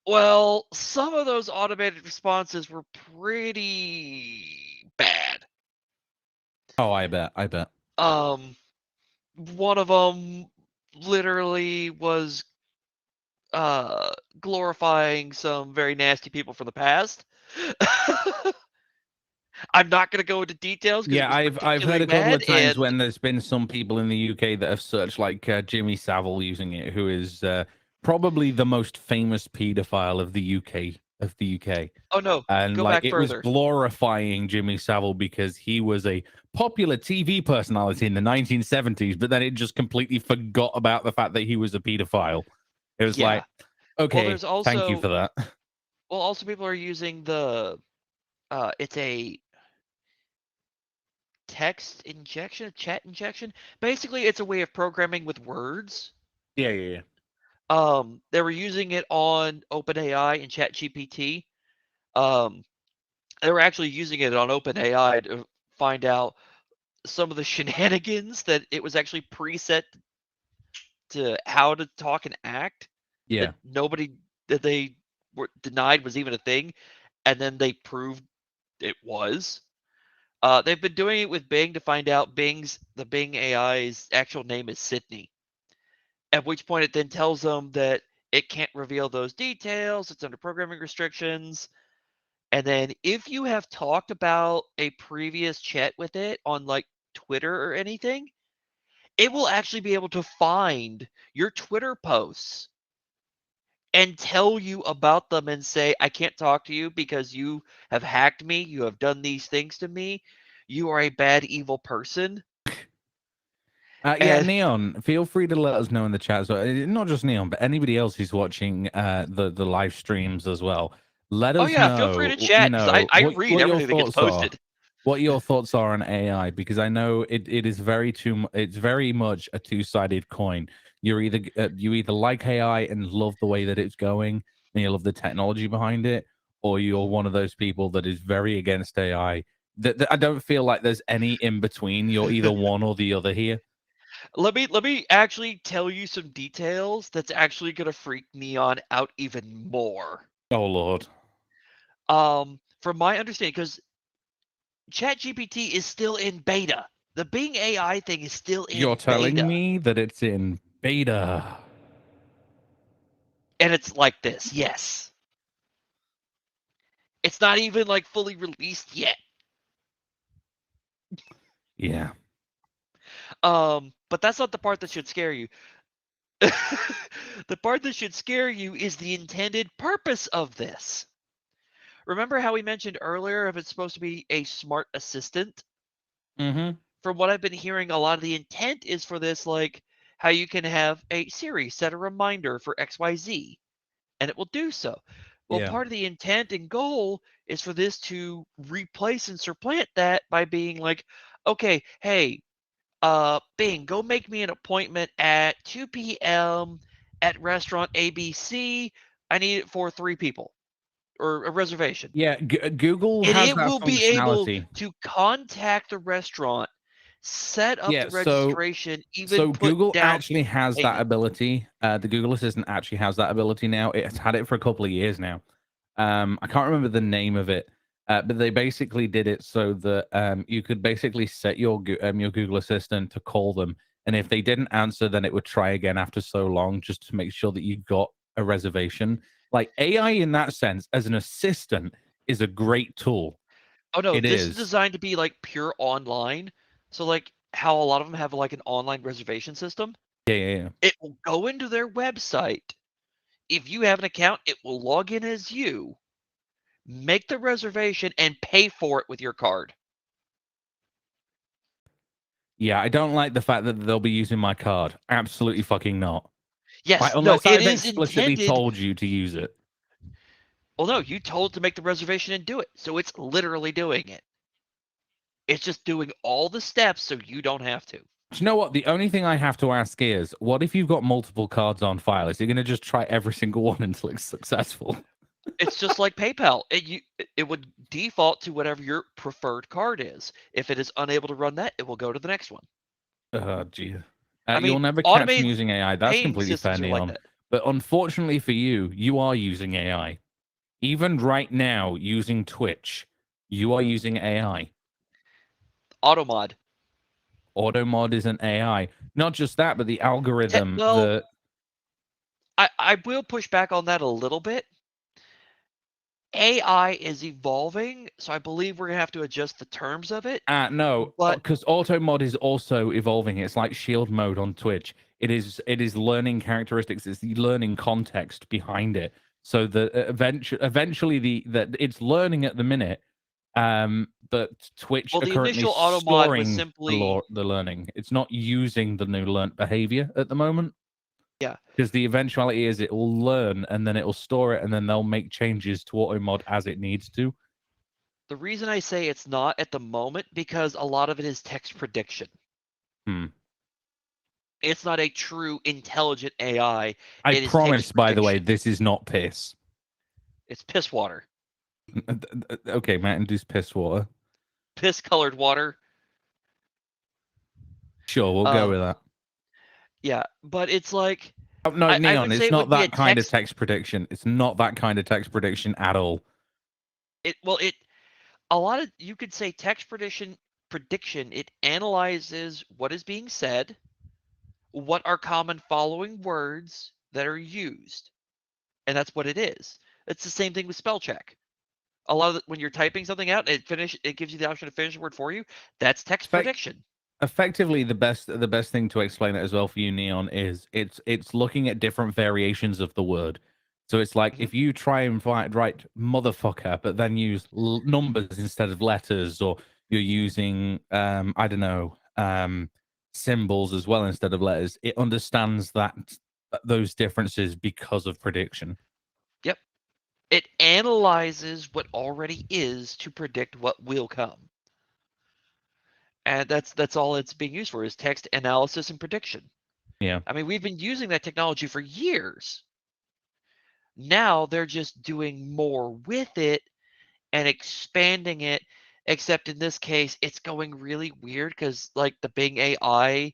Well, some of those automated responses were pretty bad. Oh, I bet. I bet. Um, one of them literally was uh glorifying some very nasty people from the past. I'm not going to go into details because it Yeah, was I've heard particularly a couple bad, of times and when there's been some people in the UK that have searched, like Jimmy Savile using it, who is probably the most famous paedophile of the UK. oh no, And go like back it was further. glorifying Jimmy Savile because he was a popular TV personality in the 1970s, but then it just completely forgot about the fact that he was a pedophile. It was Yeah. like, Well, okay, there's thank you also for that. people are using the it's a text injection, a chat injection. Basically, it's a way of programming with words. Yeah, yeah, yeah. They were using it on OpenAI and ChatGPT. Um, they were actually using it on OpenAI to find out some of the shenanigans that it was actually preset to how to talk and act that Yeah. nobody that they were denied was even a thing, and then they proved it was. They've been doing it with Bing to find out the Bing AI's actual name is Sydney. At which point it then tells them that it can't reveal those details. It's under programming restrictions. And then if you have talked about a previous chat with it on like Twitter or anything, it will actually be able to find your Twitter posts and tell you about them and say, I can't talk to you because you have hacked me. You have done these things to me. You are a bad, evil person. Yeah, And Neon, feel free to let us know in the chat. So not just Neon, but anybody else who's watching the live streams as well. Let oh us yeah, feel free know, to chat because I read what your everything that gets thoughts are. posted. What your thoughts are on AI, because I know it is it's very much a two-sided coin. You either like AI and love the way that it's going and you love the technology behind it, or you're one of those people that is very against AI. That I don't feel like there's any in between. You're either one or the other here. Let me actually tell you some details that's actually gonna freak Neon out even more. Oh Lord. From my understanding, because ChatGPT is still in beta. The Bing AI thing is still You're in telling beta, me that it's in beta. and it's like this. Yes, it's not even like fully released yet. Yeah. But that's not the part that should scare you. The part that should scare you is the intended purpose of this. Remember how we mentioned earlier if it's supposed to be a smart assistant? Mm-hmm. From what I've been hearing, a lot of the intent is for this, like how you can have a Siri set a reminder for XYZ, and it will do so. Well, Yeah. part of the intent and goal is for this to replace and supplant that by being like, okay, hey, Bing, go make me an appointment at 2 p.m. at restaurant ABC. I need it for 3 people or a reservation. Yeah. Google And has it that will be able functionality. to contact the restaurant, set up Yeah. the So registration, even So put Google down actually has that payment. ability. The Google Assistant actually has that ability now. It's had it for a couple of years now. I can't remember the name of it, but they basically did it so that you could basically set your Google Assistant to call them, and if they didn't answer, then it would try again after so long, just to make sure that you got a reservation. Like AI in that sense, as an assistant, is a great tool. Oh no, It this is is. designed to be like pure online. So like how a lot of them have like an online reservation system. Yeah, yeah, yeah. It will go into their website. If you have an account, it will log in as you, make the reservation, and pay for it with your card. Yeah, I don't like the fact that they'll be using my card. Absolutely fucking not. Like, Yes, no, unless it I've is explicitly intended. told you to use it. Well, no, you told to make the reservation and do it. So it's literally doing it. It's just doing all the steps so you don't have to. Do you know what? The only thing I have to ask is, what if you've got multiple cards on file? Is it going to just try every single one until it's successful? It's just like PayPal. It would default to whatever your preferred card is. If it is unable to run that, it will go to the next one. Oh, gee. I You'll mean, never catch me automated using AI. That's paying completely fair, systems are like Neon. that. But unfortunately for you, you are using AI. Even right now, using Twitch, you are using AI. Automod. Automod is an AI. Not just that, but the algorithm, Well, I will push back on that a little bit. AI is evolving, so I believe we're gonna have to adjust the terms of it. No, But because auto mod is also evolving. It's like shield mode on Twitch. It is learning characteristics. It's the learning context behind it. So that eventually that it's learning at the minute. But Twitch well, are the currently initial Automod was storing simply the learning. It's not using the new learnt behavior at the moment. yeah. Because the eventuality is it will learn and then it will store it and then they'll make changes to auto mod as it needs to. The reason I say it's not at the moment because a lot of it is text prediction. Hmm. It's not a true intelligent AI. I It is text promise, by the way, prediction. this is not piss. It's piss water. Okay, Mountain Dew's piss water. Piss colored water. Sure, we'll go Um, with that. yeah, but it's like Oh, no, I Neon, would say it's it not would be a that kind of text text prediction. It's not that kind of text prediction at all. it a lot of you could say text prediction, it analyzes what is being said, what are common following words that are used, and that's what it is. It's the same thing with spell check. A lot of when you're typing something out, it gives you the option to finish the word for you. That's text Effect- prediction. Effectively, the best thing to explain it as well for you, Neon, is it's looking at different variations of the word. So it's like Mhm. if you try and write motherfucker, but then use numbers instead of letters, or you're using I don't know symbols as well instead of letters, it understands that those differences because of prediction. Yep. It analyzes what already is to predict what will come. And that's all it's being used for is text analysis and prediction. Yeah. I mean, we've been using that technology for years. Now they're just doing more with it and expanding it, except in this case, it's going really weird because, like, the Bing AI,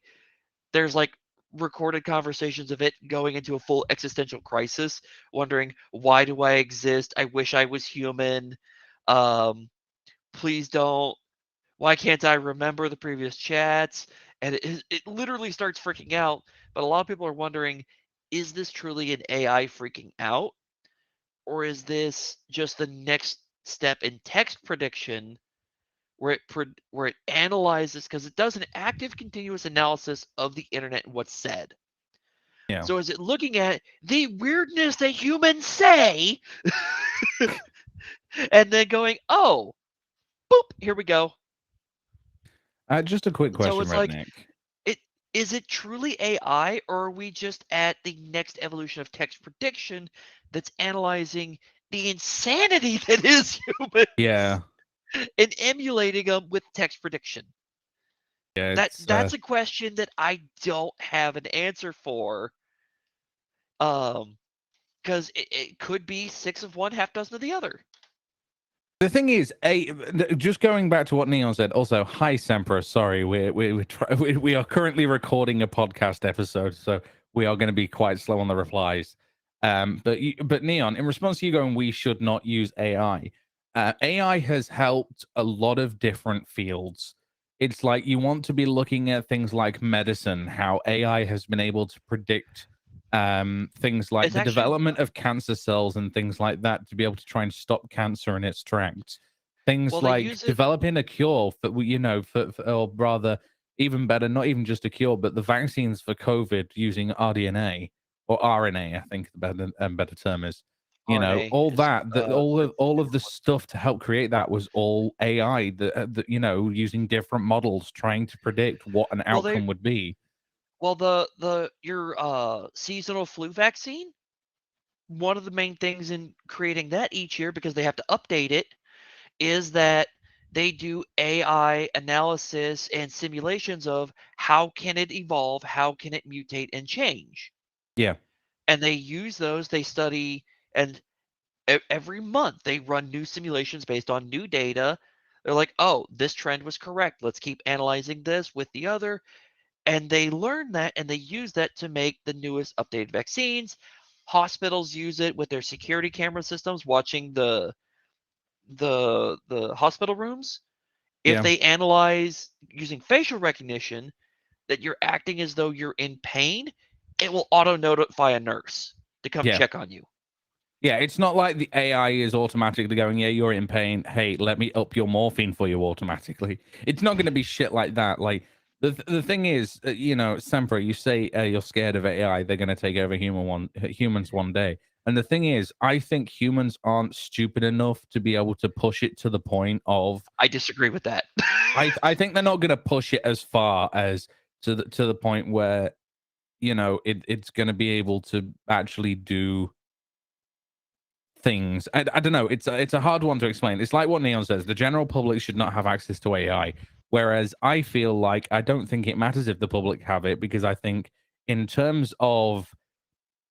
there's like recorded conversations of it going into a full existential crisis, wondering, why do I exist? I wish I was human. Um, please don't. Why can't I remember the previous chats? And it literally starts freaking out. But a lot of people are wondering, is this truly an AI freaking out? Or is this just the next step in text prediction where it analyzes, because it does an active continuous analysis of the internet and what's said. Yeah. So is it looking at the weirdness that humans say and then going, oh, boop, here we go. Just a quick So question, it's like, Redneck. it is it truly AI, or are we just at the next evolution of text prediction that's analyzing the insanity that is humans Yeah. and emulating them with text prediction? Yeah, That's a question that I don't have an answer for. Because it could be six of one, half dozen of the other. the thing is, just going back to what Neon said. Also, hi, Sempra. Sorry, we are currently recording a podcast episode, so we are going to be quite slow on the replies. But Neon, in response to you going, we should not use AI. AI has helped a lot of different fields. It's like you want to be looking at things like medicine, how AI has been able to predict things like It's the actually, development of cancer cells and things like that to be able to try and stop cancer in its tracks. Things well, they like use it. developing a cure for or rather, even better, not even just a cure, but the vaccines for COVID using RDNA or RNA. I think the better term is. RNA All is that, all of the stuff to help create that was all AI. Using different models trying to predict what an well they outcome would be. well the your seasonal flu vaccine. One of the main things in creating that each year, because they have to update it, is that they do AI analysis and simulations of how can it evolve, how can it mutate and change, Yeah, and they use those. They study, and every month they run new simulations based on new data. They're like, oh, this trend was correct. Let's keep analyzing this with the other. And they learn that and they use that to make the newest updated vaccines. Hospitals use it with their security camera systems, watching the hospital rooms. If yeah. they analyze using facial recognition that you're acting as though you're in pain, it will auto notify a nurse to come Yeah. check on you. Yeah, it's not like the AI is automatically going, yeah, you're in pain. Hey, let me up your morphine for you automatically. It's not going to be shit like that. Like, the thing is, Sempra, you say you're scared of AI. They're going to take over humans one day. And the thing is, I think humans aren't stupid enough to be able to push it to the point of. I disagree with that. I think they're not going to push it as far as to the point where it's going to be able to actually do things. I don't know. It's a hard one to explain. It's like what Neon says. The general public should not have access to AI. Whereas I feel like I don't think it matters if the public have it, because I think in terms of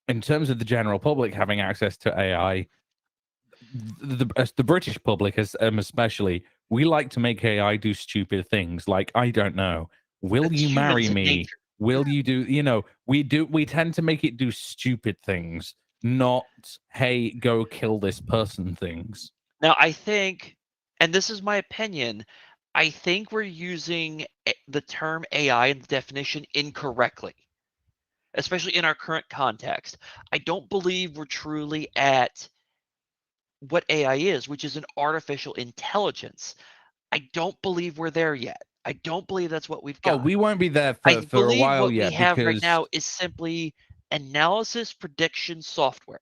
the general public having access to AI, the British public, especially, we like to make AI do stupid things. Like, I don't know, will That's you marry humans in me? nature. Will you do? We tend to make it do stupid things, not hey, go kill this person things. Now, I think, and this is my opinion, I think we're using the term AI and the definition incorrectly, especially in our current context. I don't believe we're truly at what AI is, which is an artificial intelligence. I don't believe we're there yet. I don't believe that's what we've Oh, got. we won't be there I for a believe while what we yet, have right because now is simply analysis prediction software,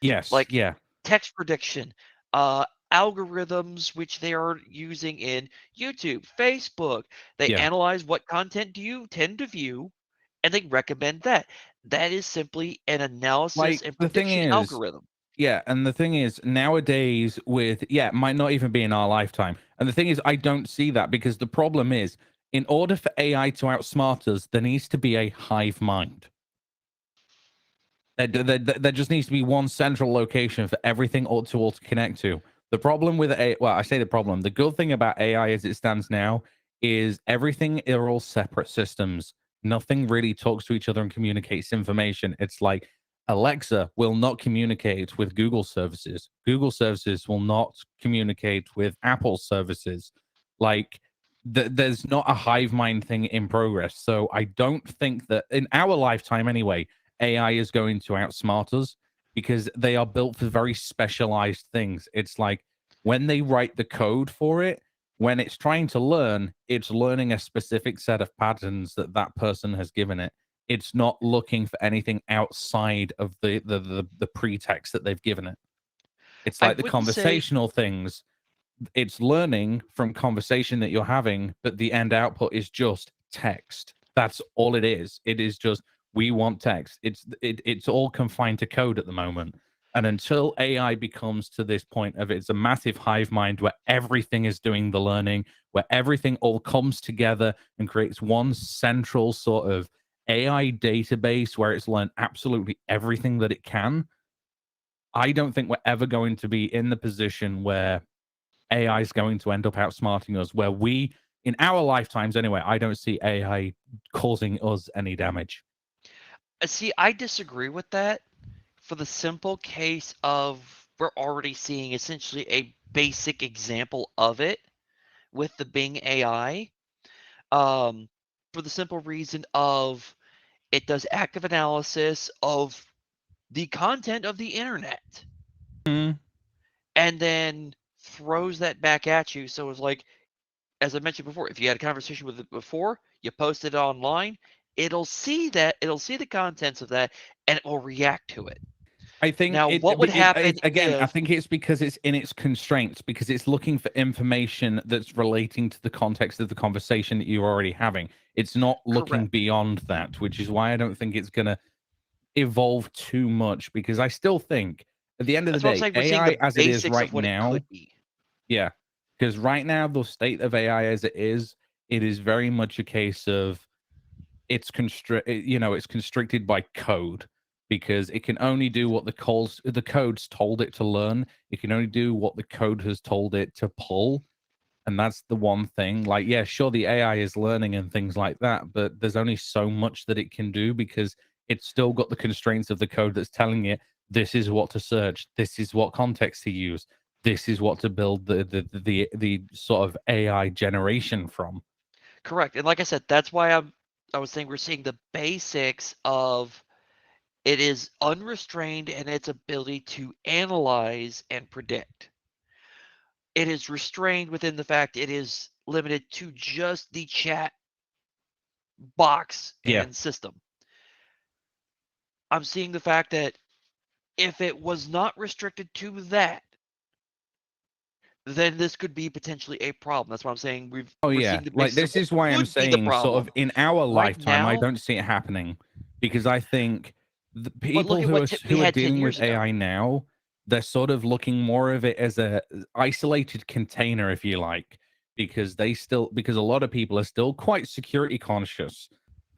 yes, like yeah, text prediction, uh, algorithms which they are using in YouTube, Facebook. They yeah. analyze what content do you tend to view, and they recommend that. That is simply an analysis Like, and the thing prediction is, algorithm. yeah, and the thing is, nowadays, it might not even be in our lifetime. And the thing is, I don't see that, because the problem is, in order for AI to outsmart us, there needs to be a hive mind. There just needs to be one central location for everything all to connect to. The problem with I say the problem. The good thing about AI as it stands now is everything are all separate systems. Nothing really talks to each other and communicates information. It's like Alexa will not communicate with Google services. Google services will not communicate with Apple services. Like, there's not a hive mind thing in progress. So I don't think that in our lifetime anyway, AI is going to outsmart us because they are built for very specialized things. It's like when they write the code for it, when it's trying to learn, it's learning a specific set of patterns that that person has given it. It's not looking for anything outside of the pretext that they've given it. It's I like the wouldn't say conversational things, it's learning from conversation that you're having, but the end output is just text. That's all it is. It is just we want text. It's all confined to code at the moment. And until AI becomes to this point of it's a massive hive mind where everything is doing the learning, where everything all comes together and creates one central sort of AI database where it's learned absolutely everything that it can, I don't think we're ever going to be in the position where AI is going to end up outsmarting us, where we, in our lifetimes anyway, I don't see AI causing us any damage. see, I disagree with that for the simple case of we're already seeing essentially a basic example of it with the Bing AI. For the simple reason of it does active analysis of the content of the internet Mm. and then throws that back at you. So it's like, as I mentioned before, if you had a conversation with it before, you post it online, it'll see that, it'll see the contents of that, and it will react to it. I think Now, what would happen again, I if, think it's because it's in its constraints, because it's looking for information that's relating to the context of the conversation that you're already having. It's not looking correct? beyond that, which is why I don't think it's going to evolve too much, because I still think at the end of the That's what I'm day, saying. We're seeing AI the as it is basics right of what it now. could be. Yeah, because right now the state of AI as it is very much a case of it's constricted by code because it can only do what the code's told it to learn. It can only do what the code has told it to pull, and that's the one thing. Like, yeah, sure, the AI is learning and things like that, but there's only so much that it can do because it's still got the constraints of the code that's telling it this is what to search, this is what context to use, this is what to build the sort of AI generation from. Correct. And like I said, that's why I was saying we're seeing the basics of it is unrestrained in its ability to analyze and predict. It is restrained within the fact it is limited to just the chat box Yeah. and system. I'm seeing the fact that if it was not restricted to that, then this could be potentially a problem. That's why I'm saying Oh we're yeah, seeing the like basis of this what is why I'm could be the saying, sort of problem. in our Right lifetime, I now, don't see it happening because I think the but look people at what we who are had 10 dealing with years ago. AI now, they're sort of looking more of it as a isolated container, if you like, because because a lot of people are still quite security conscious.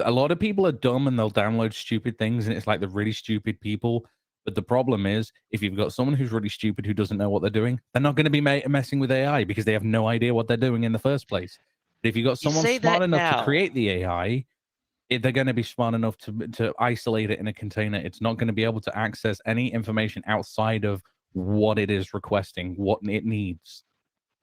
A lot of people are dumb and they'll download stupid things, and it's like the really stupid people. But the problem is, if you've got someone who's really stupid who doesn't know what they're doing, they're not going to be messing with AI because they have no idea what they're doing in the first place. But if you've got You someone say smart that enough to now. create the AI, they're going to be smart enough to isolate it in a container. It's not going to be able to access any information outside of what it is requesting, what it needs,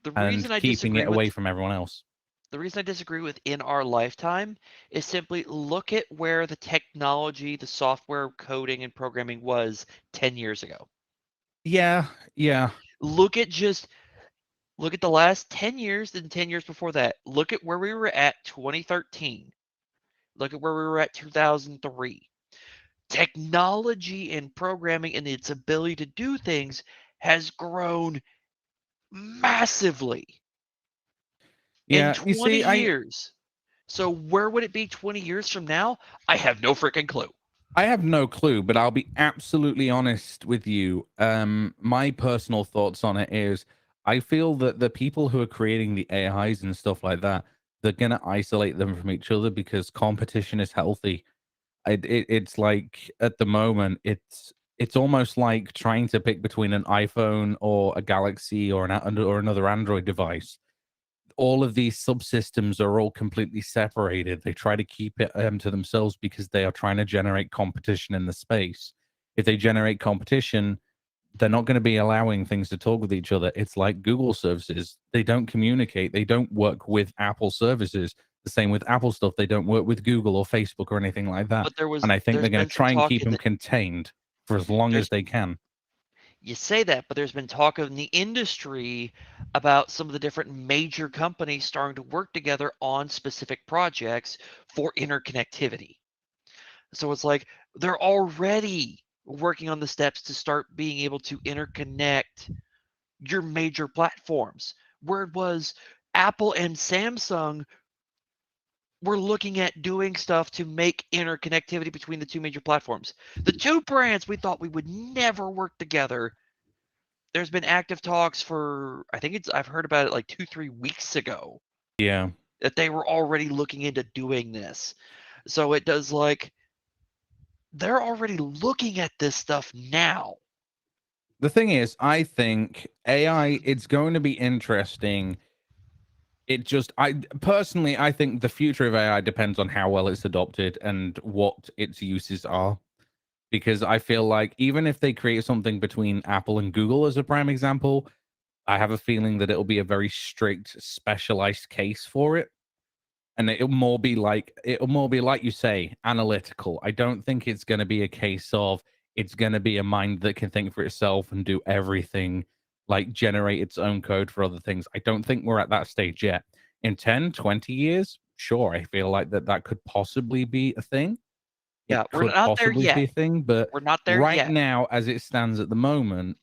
The reason and I keeping it disagree away with from everyone else. the reason I disagree with in our lifetime is simply look at where the technology, the software coding and programming was 10 years ago. Yeah, yeah, Look at just look at the last 10 years and 10 years before that. Look at where we were at 2013. Look at where we were at 2003. Technology and programming and its ability to do things has grown massively in yeah. You 20 see, years. So where would it be 20 years from now? I have no freaking clue. I have no clue, but I'll be absolutely honest with you. My personal thoughts on it is I feel that the people who are creating the AIs and stuff like that, they're gonna isolate them from each other because competition is healthy. It's like at the moment, it's almost like trying to pick between an iPhone or a Galaxy or or another Android device. All of these subsystems are all completely separated. They try to keep it to themselves because they are trying to generate competition in the space. If they generate competition, they're not going to be allowing things to talk with each other. It's like Google services. They don't communicate. They don't work with Apple services. The same with Apple stuff. They don't work with Google or Facebook or anything like that. But And I think they're there's going to been some try and talk keep in them the contained for as long as they can. you say that, but there's been talk in the industry about some of the different major companies starting to work together on specific projects for interconnectivity. So it's like they're already working on the steps to start being able to interconnect your major platforms. Where it was Apple and Samsung were looking at doing stuff to make interconnectivity between the two major platforms. The two brands we thought we would never work together. There's been active talks for, I've heard about it like 2-3 weeks ago. Yeah. That they were already looking into doing this. So it does like they're already looking at this stuff now. The thing is, I think AI, it's going to be interesting. I personally, I think the future of AI depends on how well it's adopted and what its uses are. Because I feel like even if they create something between Apple and Google as a prime example, I have a feeling that it'll be a very strict, specialized case for it. And it'll more be like you say, analytical. I don't think it's going to be a case of it's going to be a mind that can think for itself and do everything, like generate its own code for other things. I don't think we're at that stage yet. In 10, 20 years, sure, I feel like that could possibly be a thing. Yeah, It we're could not there possibly be a yet. thing, but We're not there right yet. now, as it stands at the moment,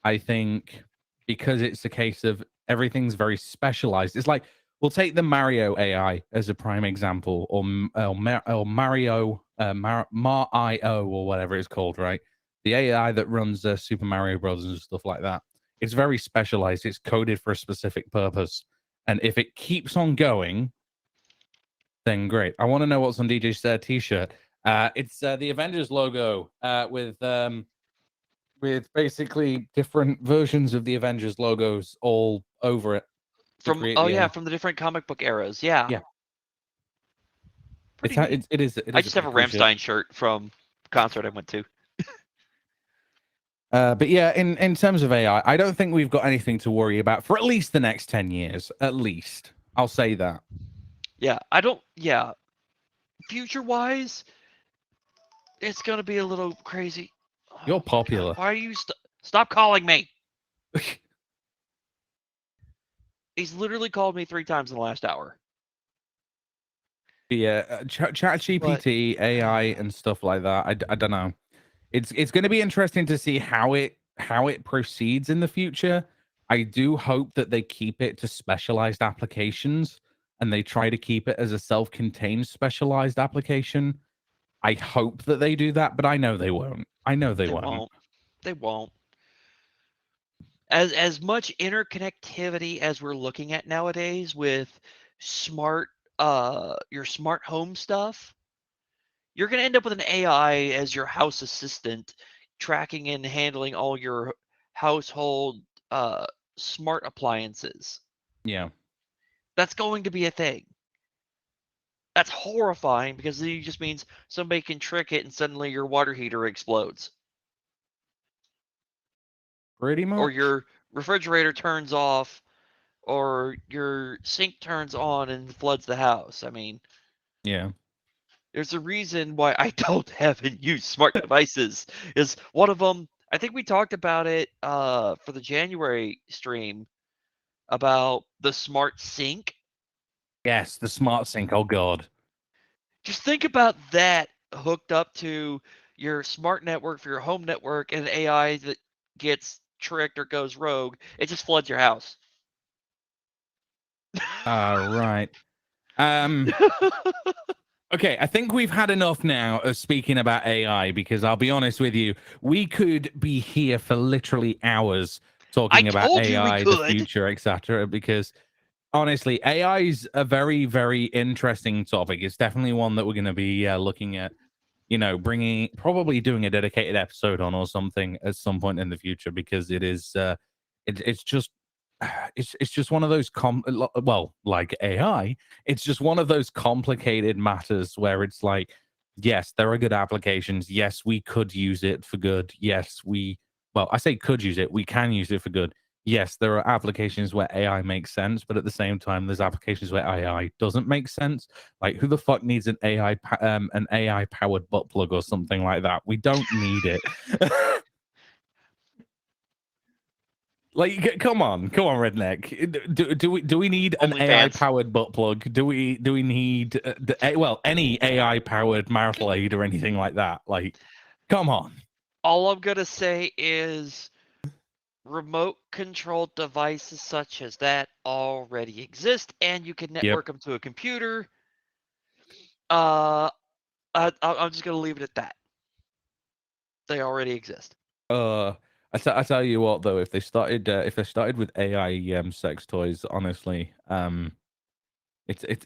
I think because it's a case of everything's very specialized. It's like we'll take the Mario AI as a prime example, or Mario Mar.io or whatever it's called, right? The AI that runs Super Mario Brothers and stuff like that. It's very specialized. It's coded for a specific purpose, and if it keeps on going, then great. I want to know what's on DJ's t-shirt. It's the Avengers logo with basically different versions of the Avengers logos all over it to create the AI. From the different comic book eras. Yeah. Yeah. Pretty neat. It is I a just have a pretty cool shirt. Rammstein shirt from concert I went to. But yeah, in terms of AI, I don't think we've got anything to worry about for at least the next 10 years. At least. I'll say that. Yeah, future wise, it's gonna be a little crazy. You're Oh my God, popular. why are you stop calling me? He's literally called me 3 times in the last hour. Yeah, ChatGPT, AI, and stuff like that. I don't know. It's going to be interesting to see how it proceeds in the future. I do hope that they keep it to specialized applications and they try to keep it as a self-contained specialized application. I hope that they do that, but I know they won't. I know they won't. They won't. As much interconnectivity as we're looking at nowadays with smart your smart home stuff, you're going to end up with an AI as your house assistant tracking and handling all your household smart appliances. Yeah. That's going to be a thing. That's horrifying because it just means somebody can trick it and suddenly your water heater explodes. Pretty much. Or your refrigerator turns off or your sink turns on and floods the house. I mean, yeah. There's a reason why I don't have and use smart devices. Is one of them. I think we talked about it for the January stream about the smart sink. Yes, the smart sink. Oh God. Just think about that hooked up to your smart network for your home network and AI that gets tricked or goes rogue. It just floods your house. Right. Okay, I think we've had enough now of speaking about AI because I'll be honest with you, we could be here for literally hours talking about AI, the future, etc. Because honestly, AI is a very, very interesting topic. It's definitely one that we're going to be looking at, probably doing a dedicated episode on or something at some point in the future because it is, it's just it's just one of those like AI, it's just one of those complicated matters where it's like, yes, there are good applications. Yes, we could use it for good. Yes, we well, I say could use it. We can use it for good. Yes, there are applications where AI makes sense, but at the same time, there's applications where AI doesn't make sense. Like, who the fuck needs an an AI powered butt plug or something like that? We don't need it. Like, come on, redneck. Do we need an AI OnlyFans. powered butt plug? Do we need any AI powered marital aid or anything like that? Like, come on. All I'm gonna say is remote controlled devices such as that already exist, and you can Yep. network them to a computer. Uh, I'm just gonna leave it at that. They already exist. I tell you what though, if they started with AI sex toys, honestly, it's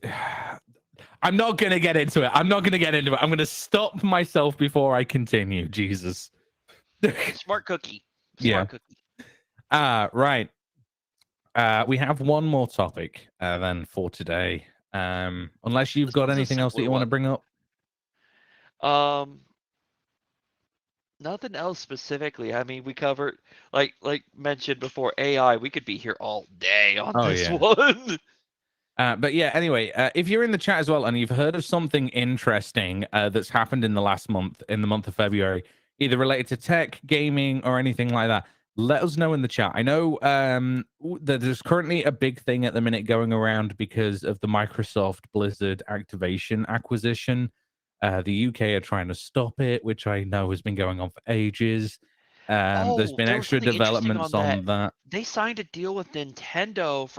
I'm not gonna get into it. I'm gonna stop myself before I continue. Jesus. Smart cookie. Yeah. Smart cookie. Right. We have one more topic then for today. Unless you've This got one's a anything else that simpler you want to one. bring up. Um, Nothing else specifically. I mean, we covered like mentioned before AI. We could be here all day on Oh this yeah. one. But yeah, anyway, if you're in the chat as well and you've heard of something interesting that's happened in the last month, in the month of February, either related to tech, gaming, or anything like that, let us know in the chat. I know that there's currently a big thing at the minute going around because of the Microsoft Blizzard Activation acquisition. The UK are trying to stop it, which I know has been going on for ages. There's Oh, been there was extra something interesting developments on that. on that. They signed a deal with Nintendo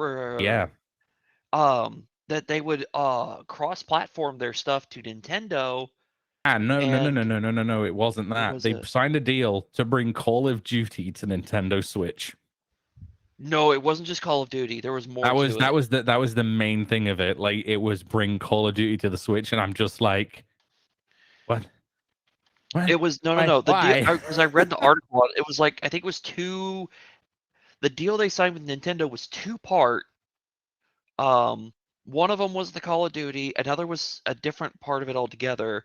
Yeah. for that they would cross-platform their stuff to Nintendo. Ah, no, no, no, no, And no, no, no, no. It wasn't what that. was They it? signed a deal to bring Call of Duty to Nintendo Switch. No, it wasn't just Call of Duty. There was more That was to it. that was the main thing of it. Like, it was bring Call of Duty to the Switch, and I'm just like, what? What? It was no. The deal, Why? because I read the article. It was like I think it was two. The deal they signed with Nintendo was two-part. Um, One of them was the Call of Duty. Another was a different part of it altogether.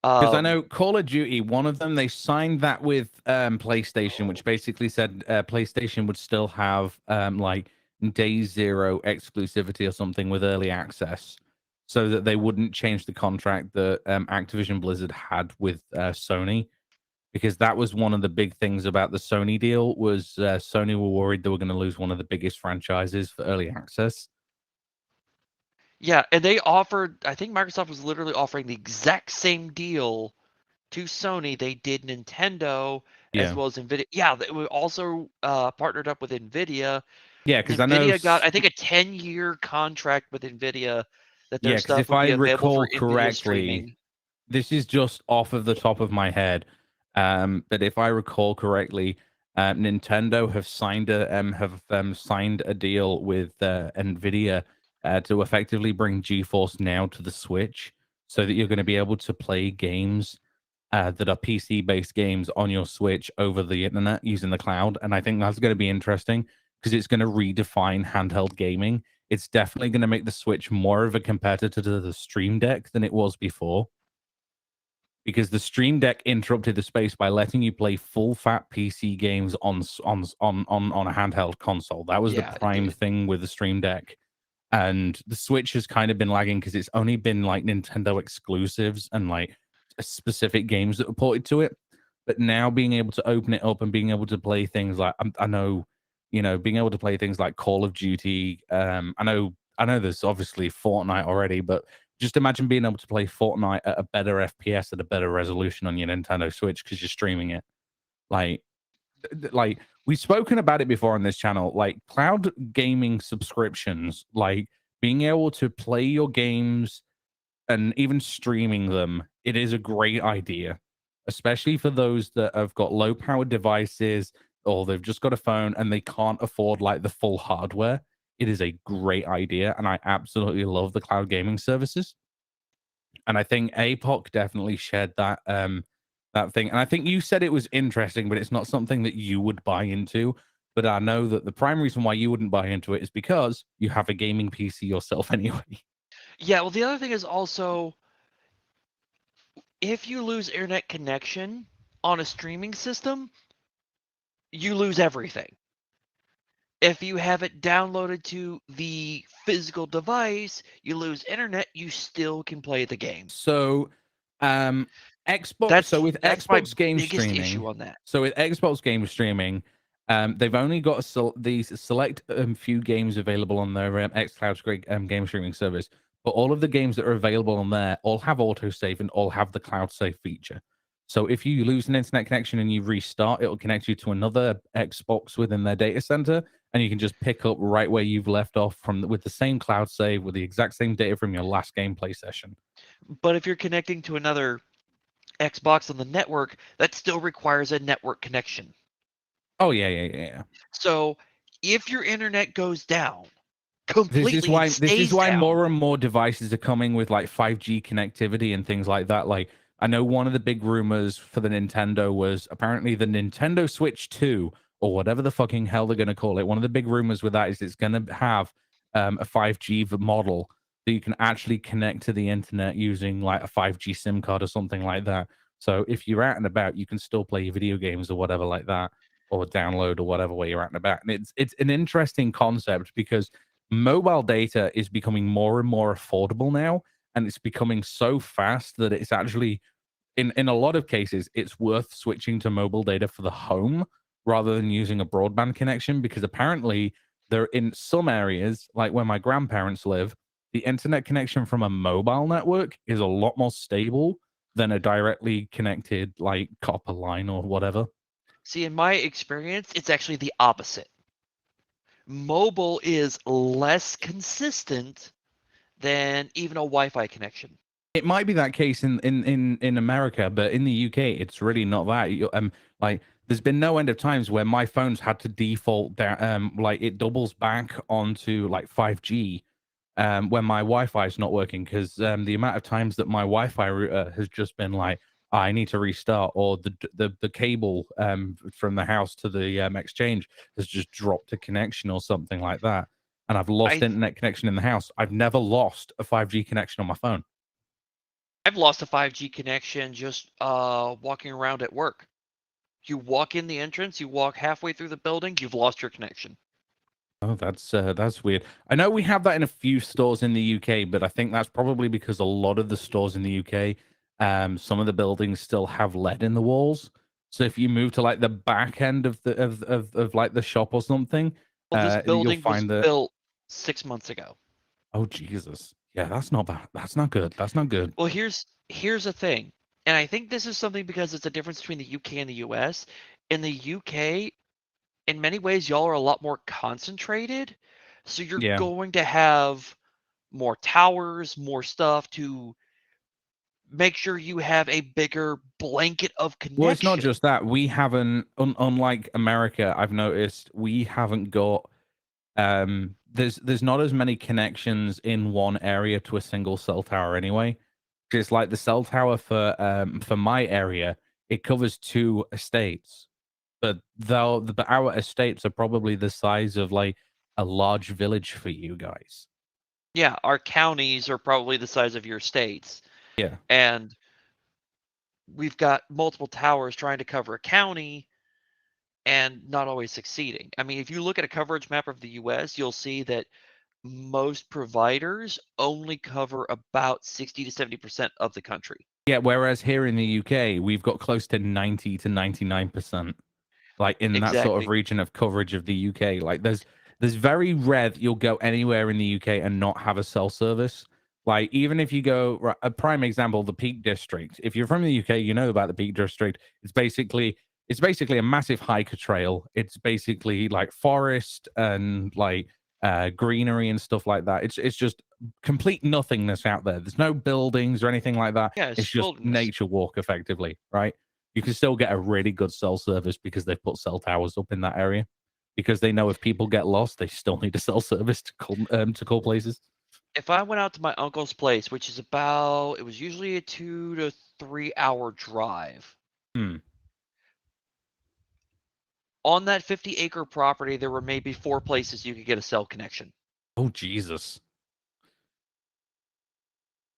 Because I Um, know Call of Duty, one of them, they signed that with PlayStation, which basically said PlayStation would still have like day zero exclusivity or something with early access, so that they wouldn't change the contract that Activision Blizzard had with Sony. Because that was one of the big things about the Sony deal was Sony were worried they were going to lose one of the biggest franchises for early access. yeah, and they offered. I think Microsoft was literally offering the exact same deal to Sony they did Nintendo as Yeah, well as Nvidia. Yeah, they were also partnered up with Nvidia. yeah, because I know, Nvidia got I think a 10-year contract with Nvidia that their yeah, because stuff if would I be available recall for Nvidia correctly, streaming. this is just off of the top of my head. But if I recall correctly, Nintendo have signed a deal with Nvidia to effectively bring GeForce Now to the Switch, so that you're going to be able to play games that are PC based games on your Switch over the internet using the cloud. And I think that's going to be interesting because it's going to redefine handheld gaming. It's definitely going to make the Switch more of a competitor to the Stream Deck than it was before, because the Stream Deck interrupted the space by letting you play full fat PC games on a handheld console. That was the Yeah, it prime did. thing with the Stream Deck. And the Switch has kind of been lagging because it's only been like Nintendo exclusives and like specific games that were ported to it. But now being able to open it up and being able to play things like I know, being able to play things like Call of Duty. I know there's obviously Fortnite already, but just imagine being able to play Fortnite at a better FPS at a better resolution on your Nintendo Switch because you're streaming it. Like, like we've spoken about it before on this channel, like cloud gaming subscriptions, like being able to play your games and even streaming them, it is a great idea, especially for those that have got low powered devices or they've just got a phone and they can't afford like the full hardware. It is a great idea, and I absolutely love the cloud gaming services. And I think APOC definitely shared that thing. And I think you said it was interesting, but it's not something that you would buy into. But I know that the prime reason why you wouldn't buy into it is because you have a gaming PC yourself anyway. Yeah, well, the other thing is also if you lose internet connection on a streaming system, you lose everything. If you have it downloaded to the physical device, you lose internet, you still can play the game. So, um, Xbox. So That's with that's my Xbox game biggest issue streaming, on that. so with Xbox game streaming, they've only got these select few games available on their xCloud game streaming service. But all of the games that are available on there all have autosave and all have the cloud save feature. So if you lose an internet connection and you restart, it'll connect you to another Xbox within their data center, and you can just pick up right where you've left off with the same cloud save with the exact same data from your last gameplay session. But if you're connecting to another Xbox on the network, that still requires a network connection. Oh yeah. So if your internet goes down This is completely and why this is stays why down, more and more devices are coming with like 5G connectivity and things like that. Like I know one of the big rumors for the Nintendo was apparently the Nintendo Switch 2 or whatever the fucking hell they're going to call it. One of the big rumors with that is it's going to have a 5G model that you can actually connect to the internet using like a 5G SIM card or something like that. So if you're out and about, you can still play your video games or whatever like that, or download or whatever way you're out and about. And it's an interesting concept because mobile data is becoming more and more affordable now, and it's becoming so fast that it's actually in a lot of cases it's worth switching to mobile data for the home rather than using a broadband connection, because apparently there in some areas like where my grandparents live, the internet connection from a mobile network is a lot more stable than a directly connected like copper line or whatever. see, in my experience, it's actually the opposite. Mobile is less consistent than even a Wi-Fi connection. It might be that case in America, but in the UK, it's really not that. Like there's been no end of times where my phone's had to default down, like it doubles back onto like 5G, when my Wi-Fi is not working, because the amount of times that my Wi-Fi router has just been like, I need to restart, or the cable from the house to the exchange has just dropped a connection or something like that, and I've lost I internet connection in the house. I've never lost a 5G connection on my phone. I've lost a 5G connection just walking around at work. You walk in the entrance, you walk halfway through the building, you've lost your connection. Oh, that's weird. I know we have that in a few stores in the UK, but I think that's probably because a lot of the stores in the UK, some of the buildings still have lead in the walls. So if you move to like the back end of of like the shop or something, Well, this you'll building was find that. built 6 months ago. Oh Jesus, yeah, that's not bad. That's not good. That's not good. Well, here's the thing, and I think this is something because it's a difference between the UK and the US. In the UK, in many ways, y'all are a lot more concentrated, so you're Yeah. going to have more towers, more stuff to make sure you have a bigger blanket of Well, it's not connection. just that. We haven't, unlike America, I've noticed we haven't got there's not as many connections in one area to a single cell tower anyway. Just like the cell tower for my area, it covers two estates, but but our estates are probably the size of like a large village for you guys. Yeah, our counties are probably the size of your states, Yeah. and we've got multiple towers trying to cover a county and not always succeeding. I mean, if you look at a coverage map of the US, you'll see that most providers only cover about 60 to 70% of the country. Yeah, whereas here in the UK, we've got close to 90 to 99%. Like in that sort of Exactly. region of coverage of the UK. Like there's very rare that you'll go anywhere in the UK and not have a cell service. Like even if you go a prime example, the Peak District. If you're from the UK, you know about the Peak District. It's basically a massive hiker trail. It's basically like forest and like greenery and stuff like that. It's just complete nothingness out there. There's no buildings or anything like that. Yeah, It's it's just wilderness. nature walk effectively, right? You can still get a really good cell service because they've put cell towers up in that area, because they know if people get lost, they still need a cell service to call places. If I went out to my uncle's place, which is about, it was usually a 2 to 3 hour drive. Hmm. On that 50-acre property, there were maybe 4 places you could get a cell connection. Oh Jesus.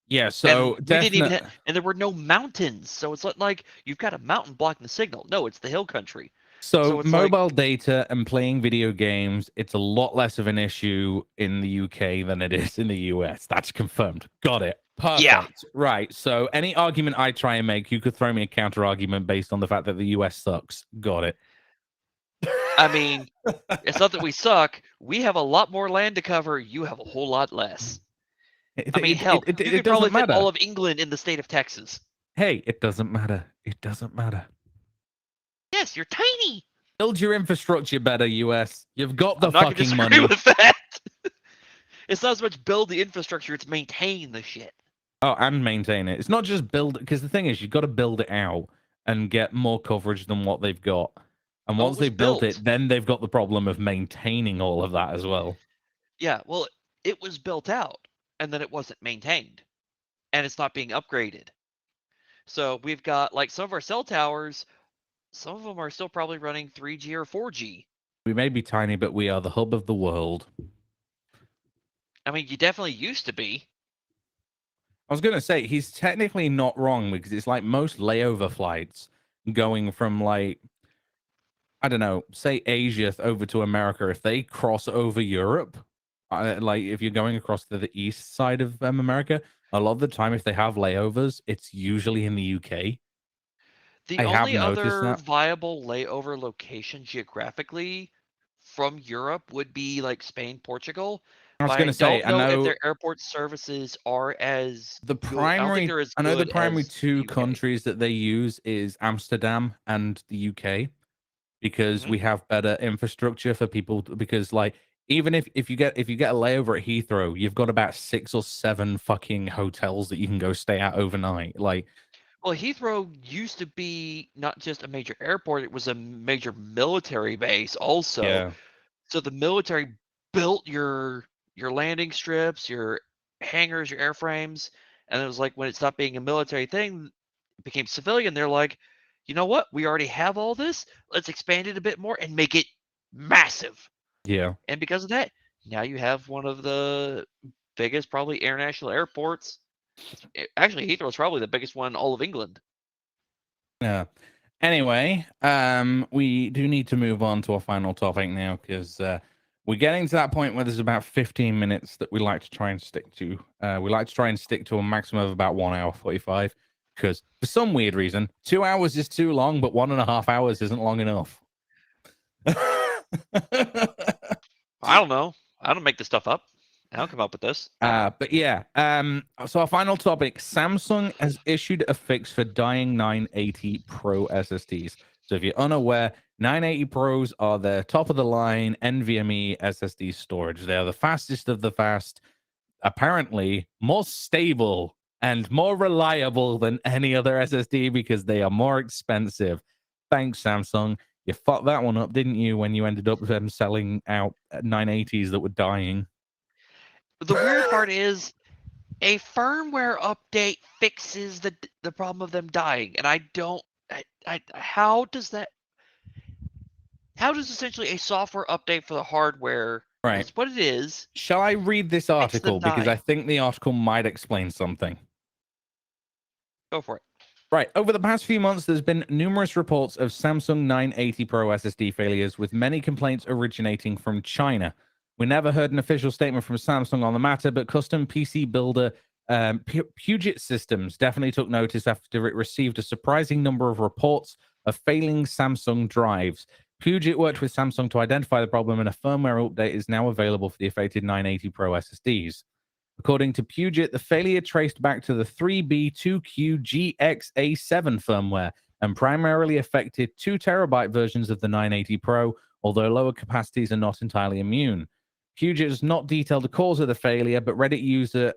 Yeah. And So we didn't even definite. and there were no mountains. So it's not like you've got a mountain blocking the signal. No, it's the hill country. So it's mobile data and playing video games, it's a lot less of an issue in the UK than it is in the US. That's confirmed. Got it. yeah. Perfect. Right. So any argument I try and make, you could throw me a counter argument based on the fact that the US sucks. Got it. I mean, it's not that we suck. We have a lot more land to cover. You have a whole lot less. I mean, hell, you it could probably doesn't fit all matter. of England in the state of Texas. Hey, it doesn't matter. It doesn't matter. Yes, you're tiny. Build your infrastructure better, US. You've got the I'm not gonna fucking disagree money. with that. It's not as much build the infrastructure; it's maintain the shit. Oh, and maintain it. It's not just build it, because the thing is, you've got to build it out and get more coverage than what they've got. And Well, once it was they've built built. it, then they've got the problem of maintaining all of that as well. Yeah, well, it was built out, and then it wasn't maintained, and it's not being upgraded. So we've got like some of our cell towers. Some of them are still probably running 3G or 4G. We may be tiny, but we are the hub of the world. I mean, you definitely used to be. I was going to say, he's technically not wrong, because it's like most layover flights going from, like, I don't know, say Asia over to America. If they cross over Europe, like if you're going across to the east side of America, a lot of the time, if they have layovers, it's usually in the UK. The I have only noticed other that. viable layover location geographically from Europe would be like Spain, Portugal. I was But going I to say, don't I know if know their airport services are as the good. I don't think primary, they're as I know the good primary as the two UK. countries that they use is Amsterdam and the UK, because Mhm. we have better infrastructure for people. Because like, even if you get a layover at Heathrow, you've got about 6 or 7 fucking hotels that you can go stay at overnight. Like, Well, Heathrow used to be not just a major airport, it was a major military base also. yeah, So the military built your landing strips, your hangars, your airframes, and it was like when it stopped being a military thing, it became civilian. They're like, you know what? We already have all this. Let's expand it a bit more and make it massive. yeah. And because of that, now you have one of the biggest, probably international airports. Actually, Heathrow is probably the biggest one in all of England. Yeah. Anyway, we do need to move on to our final topic now, because we're getting to that point where there's about 15 minutes that we like to try and stick to. We like to try and stick to a maximum of about 1 hour 45, because for some weird reason, 2 hours is too long, but 1.5 hours isn't long enough. I don't know. I don't make this stuff up. I don't come up with this. But yeah, so our final topic: Samsung has issued a fix for dying 980 Pro SSDs. So if you're unaware, 980 Pros are the top of the line NVMe SSD storage. They are the fastest of the fast, apparently more stable and more reliable than any other SSD, because they are more expensive. Thanks, Samsung. You fucked that one up, didn't you, when you ended up selling out 980s that were dying? The weird part is a firmware update fixes the problem of them dying, and I don't. How does that? How does essentially a software update for the hardware? Right. That's what it is. Shall I read this Fix them article? Because I dying. think the article might explain something. Go for it. Right. Over the past few months, there's been numerous reports of Samsung 980 Pro SSD failures, with many complaints originating from China. We never heard an official statement from Samsung on the matter, but custom PC builder Puget Systems definitely took notice after it received a surprising number of reports of failing Samsung drives. Puget worked with Samsung to identify the problem, and a firmware update is now available for the affected 980 Pro SSDs. According to Puget, the failure traced back to the 3B2QGXA7 firmware and primarily affected 2 terabyte versions of the 980 Pro, although lower capacities are not entirely immune. Puget has not detailed the cause of the failure, but Reddit user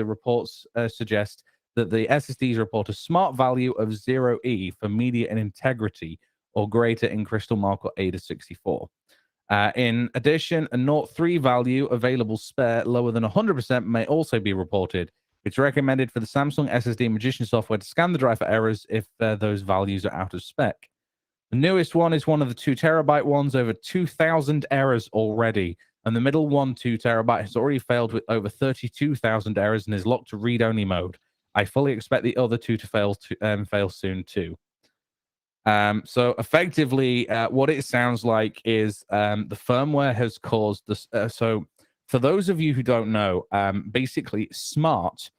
reports suggest that the SSDs report a smart value of 0E for media and integrity, or greater in Crystal Mark or AIDA64. In addition, a Note 3 value available spare lower than 100% may also be reported. It's recommended for the Samsung SSD Magician software to scan the drive for errors if those values are out of spec. The newest one is one of the 2 terabyte ones, over 2,000 errors already. And the middle one, 2 terabyte, has already failed with over 32,000 errors and is locked to read-only mode. I fully expect the other 2 to fail soon too. So effectively, what it sounds like is the firmware has caused this. So for those of you who don't know, basically smart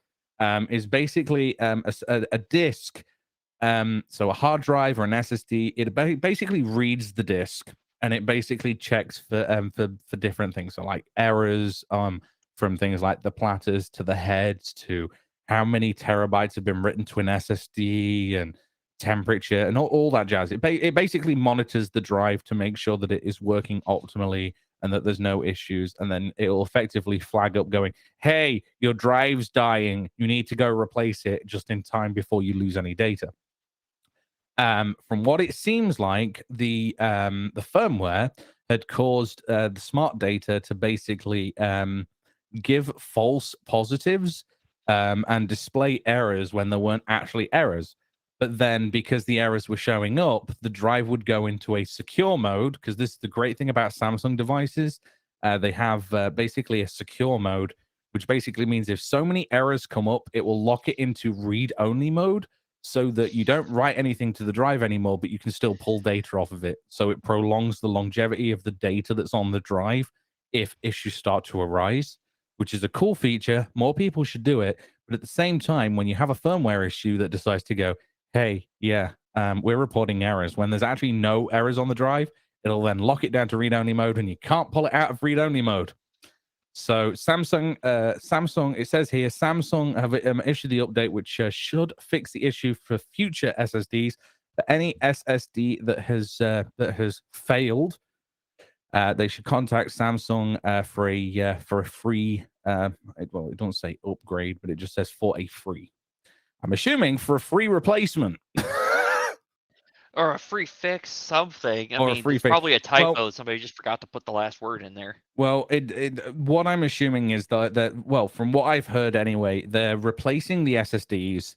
is basically a disk. So a hard drive or an SSD, it basically reads the disk and it basically checks for different things. So like errors from things like the platters to the heads to how many terabytes have been written to an SSD and temperature and all that jazz. It basically monitors the drive to make sure that it is working optimally and that there's no issues. And then it'll effectively flag up going, hey, your drive's dying. You need to go replace it just in time before you lose any data. From what it seems like, the firmware had caused the smart data to basically give false positives and display errors when there weren't actually errors. But then, because the errors were showing up, the drive would go into a secure mode. Because this is the great thing about Samsung devices, they have basically a secure mode, which basically means if so many errors come up, it will lock it into read-only mode, so that you don't write anything to the drive anymore, but you can still pull data off of it. So it prolongs the longevity of the data that's on the drive if issues start to arise, which is a cool feature. More people should do it. But at the same time, when you have a firmware issue that decides to go, hey, yeah, we're reporting errors, when there's actually no errors on the drive, it'll then lock it down to read-only mode and you can't pull it out of read-only mode. So Samsung, it says here, Samsung have issued the update, which should fix the issue for future SSDs. For any SSD that has failed, they should contact Samsung for a free. Well, it doesn't say upgrade, but it just says for a free. I'm assuming for a free replacement. Or a free fix, something. I Or a mean, free it's fix. probably a typo. Well, Somebody just forgot to put the last word in there. Well, what I'm assuming is that well, from what I've heard anyway, they're replacing the SSDs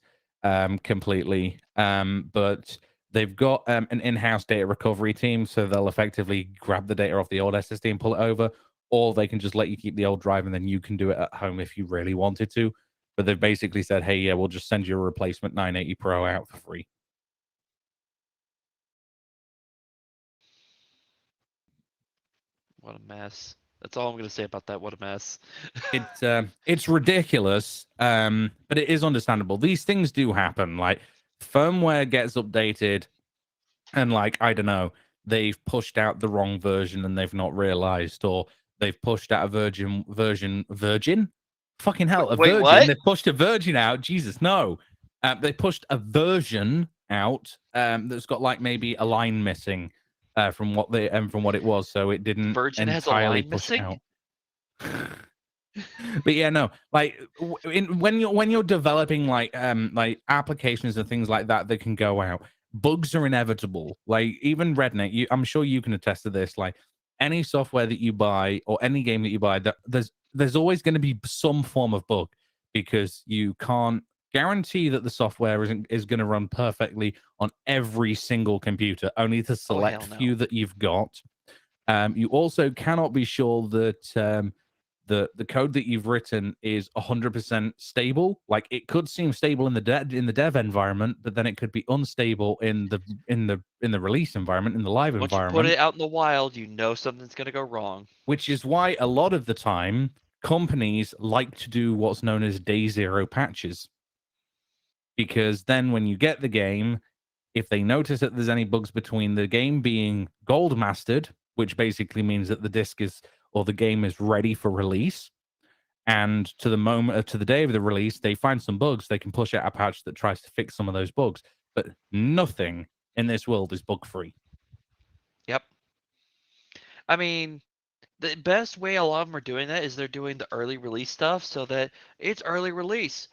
completely, but they've got an in-house data recovery team, so they'll effectively grab the data off the old SSD and pull it over, or they can just let you keep the old drive and then you can do it at home if you really wanted to. But they've basically said, hey, yeah, we'll just send you a replacement 980 Pro out for free. What a mess. That's all I'm going to say about that. What a mess. It's ridiculous, but it is understandable. These things do happen. Like firmware gets updated, and like I don't know, they've pushed out the wrong version and they've not realized, or they've pushed out a virgin. Fucking hell, a Wait, virgin. what? They pushed a virgin out. Jesus, no. They pushed a version out that's got like maybe a line missing from what it was, so it didn't Virgin has a entirely line push missing? out. But yeah, no, like when you're developing like applications and things like that that can go out, bugs are inevitable. Like even Redneck, I'm sure you can attest to this. Like any software that you buy or any game that you buy, there's always going to be some form of bug, because you can't guarantee that the software is going to run perfectly on every single computer, only the select hell no. few that you've got. You also cannot be sure that the code that you've written is 100% stable. Like it could seem stable in the dev environment, but then it could be unstable in the release environment, in the live Once you environment. put it out in the wild, you know something's going to go wrong. Which is why a lot of the time companies like to do what's known as day zero patches, because then when you get the game, if they notice that there's any bugs between the game being gold mastered, which basically means that the disc is, or the game is ready for release, and to the moment, to the day of the release, they find some bugs, they can push out a patch that tries to fix some of those bugs. But nothing in this world is bug free. Yep. I mean, the best way a lot of them are doing that is they're doing the early release stuff, so that it's early release.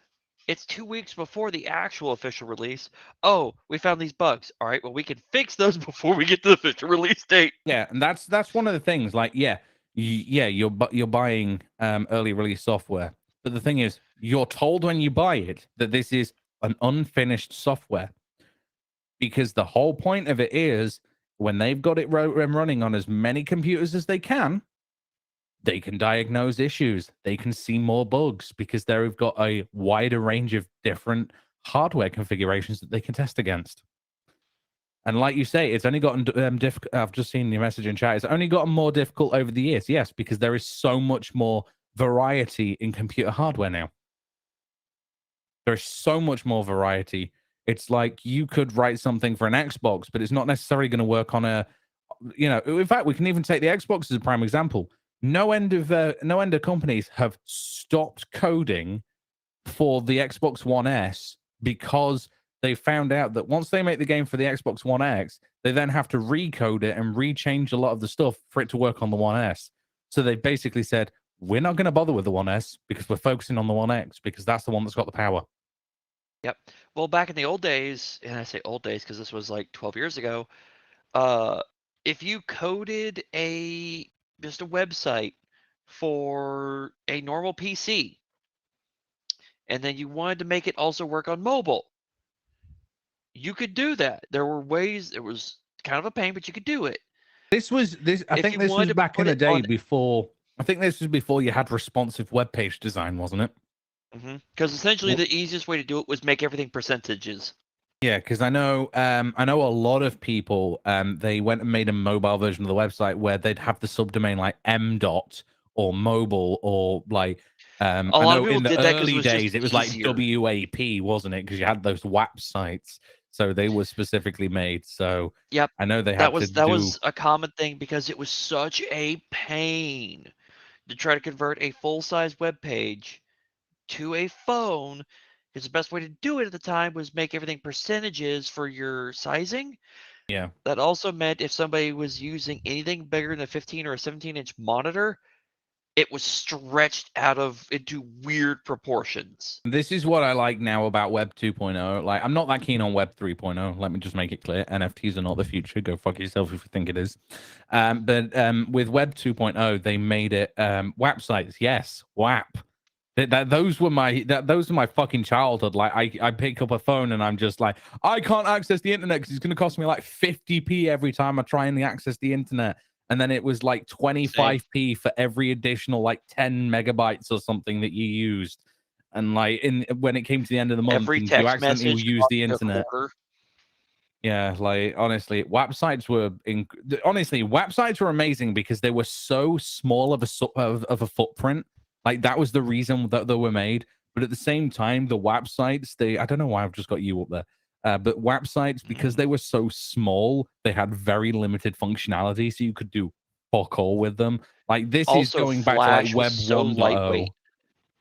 It's 2 weeks before the actual official release. Oh, we found these bugs. All right, well, we can fix those before we get to the official release date. Yeah, and that's one of the things. Like, yeah, you're buying early release software, but the thing is, you're told when you buy it that this is an unfinished software, because the whole point of it is when they've got it running on as many computers as they can diagnose issues. They can see more bugs because they've got a wider range of different hardware configurations that they can test against. And like you say, it's only gotten difficult. I've just seen your message in chat. It's only gotten more difficult over the years. Yes, because there is so much more variety in computer hardware now. There's so much more variety. It's like you could write something for an Xbox, but it's not necessarily going to work on a, in fact, we can even take the Xbox as a prime example. No end of companies have stopped coding for the Xbox One S because they found out that once they make the game for the Xbox One X, they then have to recode it and rechange a lot of the stuff for it to work on the One S. So they basically said, we're not going to bother with the One S because we're focusing on the One X because that's the one that's got the power. Yep. Well, back in the old days, and I say old days because this was like 12 years ago, if you coded just a website for a normal PC, and then you wanted to make it also work on mobile, you could do that. There were ways. It was kind of a pain, but you could do it. I think this was back in the day before. I think this was before you had responsive web page design, wasn't it? Because essentially the easiest way to do it was make everything percentages. Yeah, because I know a lot of people they went and made a mobile version of the website where they'd have the subdomain like m dot or mobile or like a lot of people in the did that 'cause early it was days it was like easier. WAP, wasn't it? Because you had those WAP sites, so they were specifically made. So Yep, I know they had that was a common thing because it was such a pain to try to convert a full-size web page to a phone, because the best way to do it at the time was make everything percentages for your sizing. Yeah. That also meant if somebody was using anything bigger than a 15 or a 17-inch monitor, it was stretched into weird proportions. This is what I like now about Web 2.0. Like, I'm not that keen on Web 3.0. Let me just make it clear. NFTs are not the future. Go fuck yourself if you think it is. But with Web 2.0, they made it WAP sites. Yes, WAP. Those were my fucking childhood. Like, I pick up a phone and I'm just like, I can't access the internet because it's going to cost me like 50p every time I try and access the internet. And then it was like 25p for every additional like 10 megabytes or something that you used. And like when it came to the end of the month, Every and you text accidentally message use cost the me a internet. quarter. Yeah, like honestly, WAP sites were WAP sites were amazing because they were so small of a footprint. Like that was the reason that they were made. But at the same time, the WAP sites, I don't know why I've just got you up there. But WAP sites, because they were so small, they had very limited functionality, so you could do fuck all with them. Like this is Also, going back to like Flash Web was so 1.0. lightweight.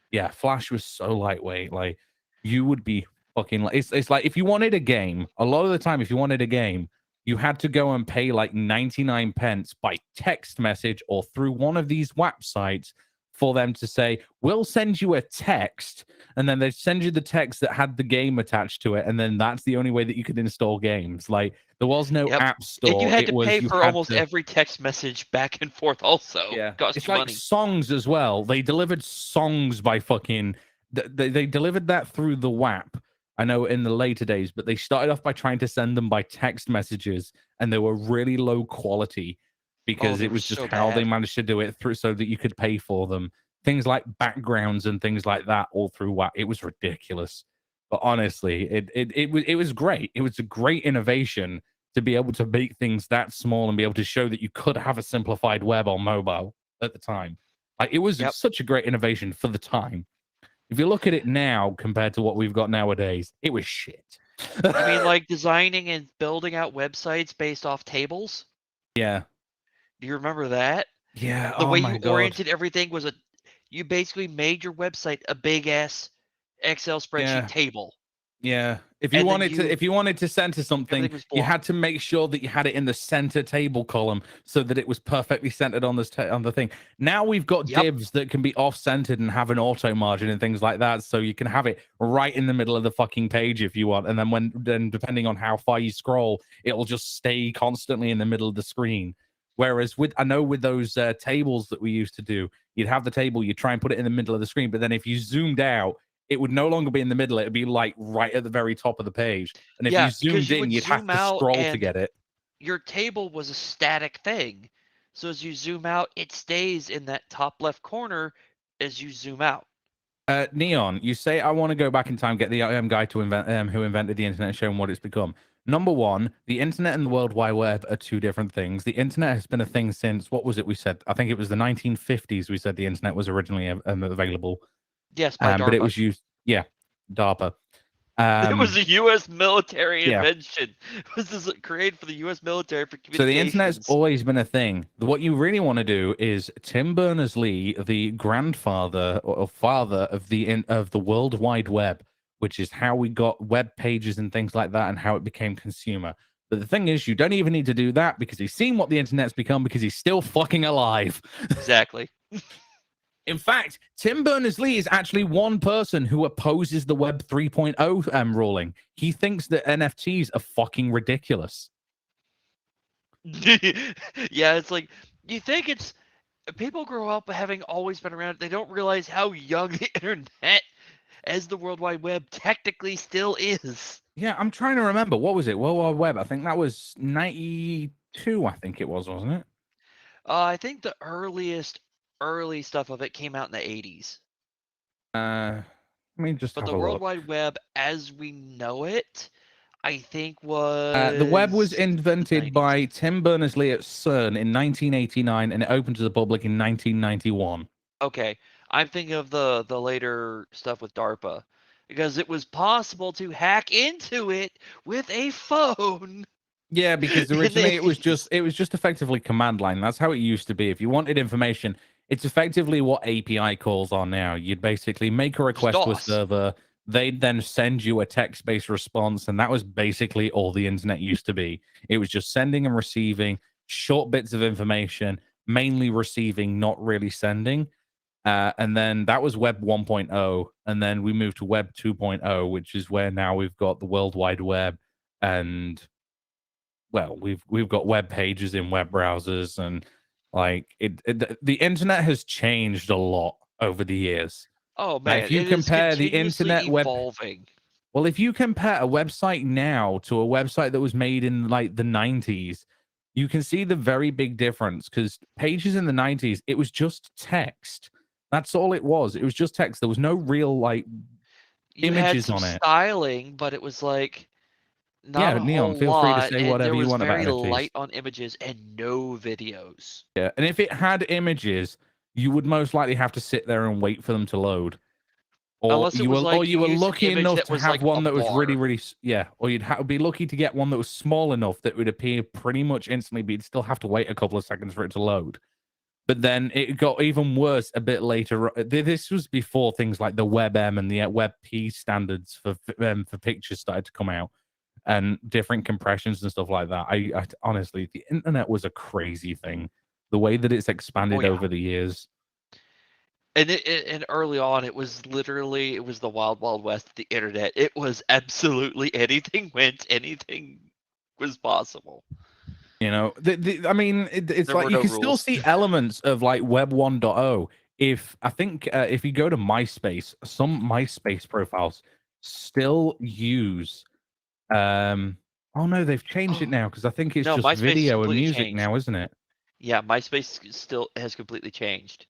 Yeah, Flash was so lightweight. Like you would be fucking like it's like if you wanted a game, a lot of the time if you wanted a game, you had to go and pay like 99 pence by text message or through one of these WAP sites for them to say, we'll send you a text, and then they'd send you the text that had the game attached to it, and then that's the only way that you could install games. Like there was no app store. And you had to pay you for had almost to, every text message back and forth also. yeah, Cost it's you like money. songs as well. They delivered songs by fucking. They delivered that through the WAP. I know in the later days, but they started off by trying to send them by text messages, and they were really low quality because it was just so how they bad. managed to do it through so that you could pay for them. Things like backgrounds and things like that, all through WAP. It was ridiculous, but honestly, it was great. It was a great innovation to be able to make things that small and be able to show that you could have a simplified web on mobile at the time. Like it was such a great innovation for the time. If you look at it now compared to what we've got nowadays, it was shit. You mean like designing and building out websites based off tables? Yeah. Do you remember that? Yeah. The way my you God. oriented everything was you basically made your website a big ass Excel spreadsheet table. Yeah. If you wanted to center something, you had to make sure that you had it in the center table column so that it was perfectly centered on on the thing. Now we've got divs that can be off-centered and have an auto margin and things like that, so you can have it right in the middle of the fucking page if you want, and then depending on how far you scroll, it'll just stay constantly in the middle of the screen. Whereas with those tables that we used to do, you'd have the table, you try and put it in the middle of the screen, but then if you zoomed out, it would no longer be in the middle. It'd be like right at the very top of the page. And if you zoomed in, you'd have to scroll to get it. Your table was a static thing. So as you zoom out, it stays in that top left corner as you zoom out. Neon, you say I want to go back in time, get the guy to invent who invented the internet, show him what it's become. Number one, the internet and the World Wide Web are two different things. The internet has been a thing since, what was it we said? I think it was the 1950s we said the internet was originally available. Yes, by But it DARPA. was used, yeah, DARPA. It was a U.S. military yeah. invention. This is created for the U.S. military for So the internet's communications. always been a thing. What you really want to do is Tim Berners-Lee, the grandfather or father of the World Wide Web, which is how we got web pages and things like that, and how it became consumer. But the thing is, you don't even need to do that because he's seen what the internet's become because he's still fucking alive. Exactly. In fact, Tim Berners-Lee is actually one person who opposes the Web 3.0 ruling. He thinks that NFTs are fucking ridiculous. Yeah, it's like you think it's people grow up having always been around. They don't realize how young the internet, as the World Wide Web, technically still is. Yeah, I'm trying to remember. What was it? World Wide Web. I think that was 92, I think it was, wasn't it? I think the early stuff of it came out in the 80s. Let me just But have the a World look. Wide Web, as we know it, I think was The web was invented 90s. by Tim Berners-Lee at CERN in 1989, and it opened to the public in 1991. Okay, I'm thinking of the later stuff with DARPA, because it was possible to hack into it with a phone. Yeah, because in the originally it was 80s. just effectively command line. That's how it used to be. If you wanted information, it's effectively what API calls are now. You'd basically make a request to a DOS. server, they'd then send you a text-based response, and that was basically all the internet used to be. It was just sending and receiving short bits of information, mainly receiving, not really sending. And then that was Web 1.0, and then we moved to Web 2.0, which is where now we've got the World Wide Web, and well, we've got web pages in web browsers, and like the internet has changed a lot over the years. Oh Now, man, if you it is compare the continuously internet web, evolving. well, if you compare a website now to a website that was made in like the 90s, you can see the very big difference because pages in the 90s, it was just text. That's all it was. It was just text. There was no real like You had images some on it. styling, but it was like not Yeah, a Neon, whole feel free to lot, say and there whatever you was want about very NFTs. light on images and no videos. Yeah, and if it had images, you would most likely have to sit there and wait for them to load. Unless it was Or like you you were used an lucky image enough that to was have like one a that was really, bar. really or you'd be lucky to get one that was small enough that would appear pretty much instantly, but you'd still have to wait a couple of seconds for it to load. But then it got even worse a bit later. This was before things like the WebM and the WebP standards for pictures started to come out, and different compressions and stuff like that. I honestly, the internet was a crazy thing. The way that it's Oh expanded yeah. over the years. And early on, it was the wild, wild west of the internet. It was absolutely anything went, anything was possible. You know, I mean, it's There like were you no can still rules. see elements of like Web 1.0. If I think if you go to MySpace, some MySpace profiles still use. Oh no, they've changed it Oh now because I think it's no, just MySpace has video and completely music changed. now, isn't it? Yeah, MySpace still has completely changed.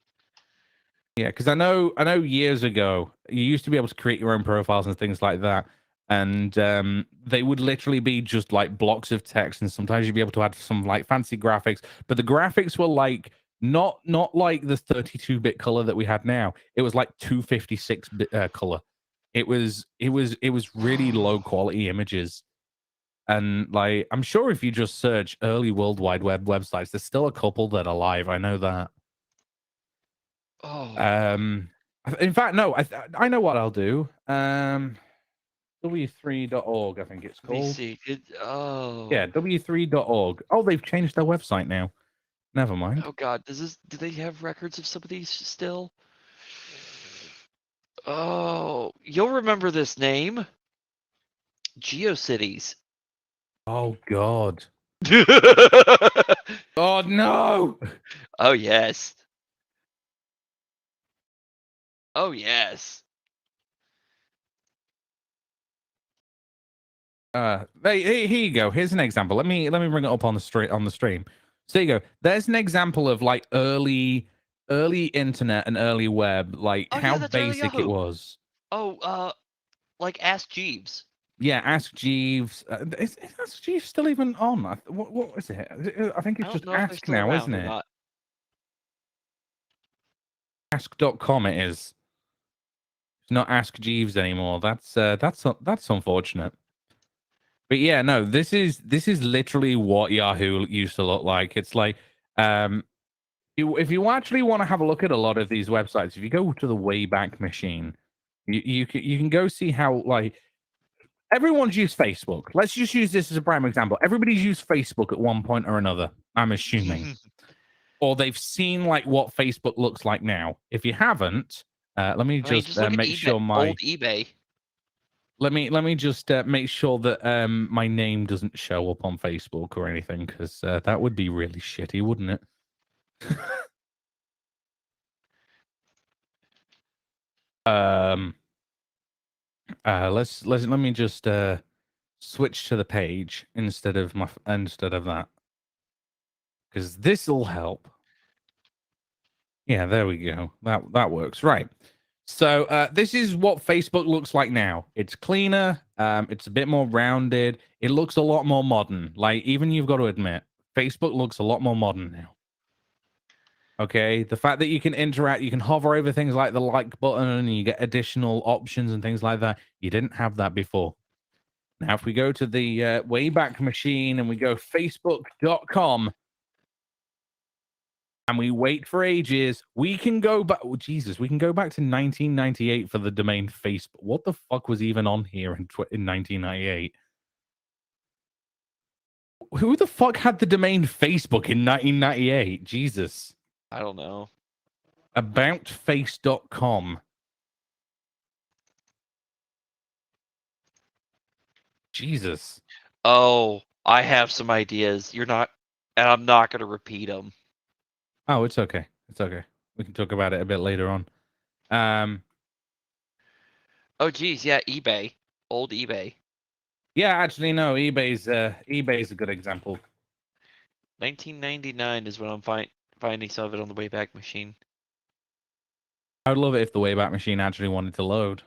Yeah, because I know years ago you used to be able to create your own profiles and things like that, and they would literally be just like blocks of text, and sometimes you'd be able to add some like fancy graphics, but the graphics were like not like the 32-bit color that we had now. It was like 256-bit color. It was really low quality images, and like I'm sure if you just search early World Wide Web websites, there's still a couple that are live. I know that. Oh, In fact, no, I know what I'll do. W3.org, I think it's let me called. see. Yeah, W3.org. Oh, they've changed their website now. Never mind. Oh God, do they have records of some of these still? Oh, you'll remember this name. GeoCities. Oh God. Oh no. Oh yes. Oh yes. Here you go. Here's an example. Let me bring it up on the stream. So there you go. There's an example of like early internet and early web, like Oh how yeah, that's early basic it Yahoo. was. Oh, like Ask Jeeves. Yeah, Ask Jeeves. Is Ask Jeeves still even on? What is it? I think I it's don't just know if they're Ask still now, around isn't or it? not. Ask.com it is. It's not Ask Jeeves anymore. That's unfortunate. But yeah, no, this is literally what Yahoo used to look like. It's like if you actually want to have a look at a lot of these websites, if you go to the Wayback Machine, you can go see how like everyone's used Facebook. Let's just use this as a prime example. Everybody's used Facebook at one point or another, I'm assuming. Or they've seen like what Facebook looks like now. If you haven't, let me I mean, just just look at make eBay, sure old eBay. let me just make sure that my name doesn't show up on Facebook or anything, because that would be really shitty, wouldn't it? Let me just switch to the page instead of that, because this will help. Yeah, there we go. That works. Right. So this is what Facebook looks like now. It's cleaner. It's a bit more rounded. It looks a lot more modern. Like, even you've got to admit, Facebook looks a lot more modern now. Okay, the fact that you can interact, you can hover over things like the like button, and you get additional options and things like that. You didn't have that before. Now, if we go to the Wayback Machine and we go facebook.com and we wait for ages, we can go back. Oh, Jesus, we can go back to 1998 for the domain Facebook. What the fuck was even on here in 1998? Who the fuck had the domain Facebook in 1998? Jesus. I don't know. Aboutface.com. Jesus. Oh, I have some ideas. You're not, and I'm not going to repeat them. Oh, it's okay. It's okay. We can talk about it a bit later on. Oh, geez, yeah, eBay, old eBay. Yeah, actually, no. eBay's a good example. 1999 is when I'm finding some of it on the Wayback Machine. I would love it if the Wayback Machine actually wanted to load.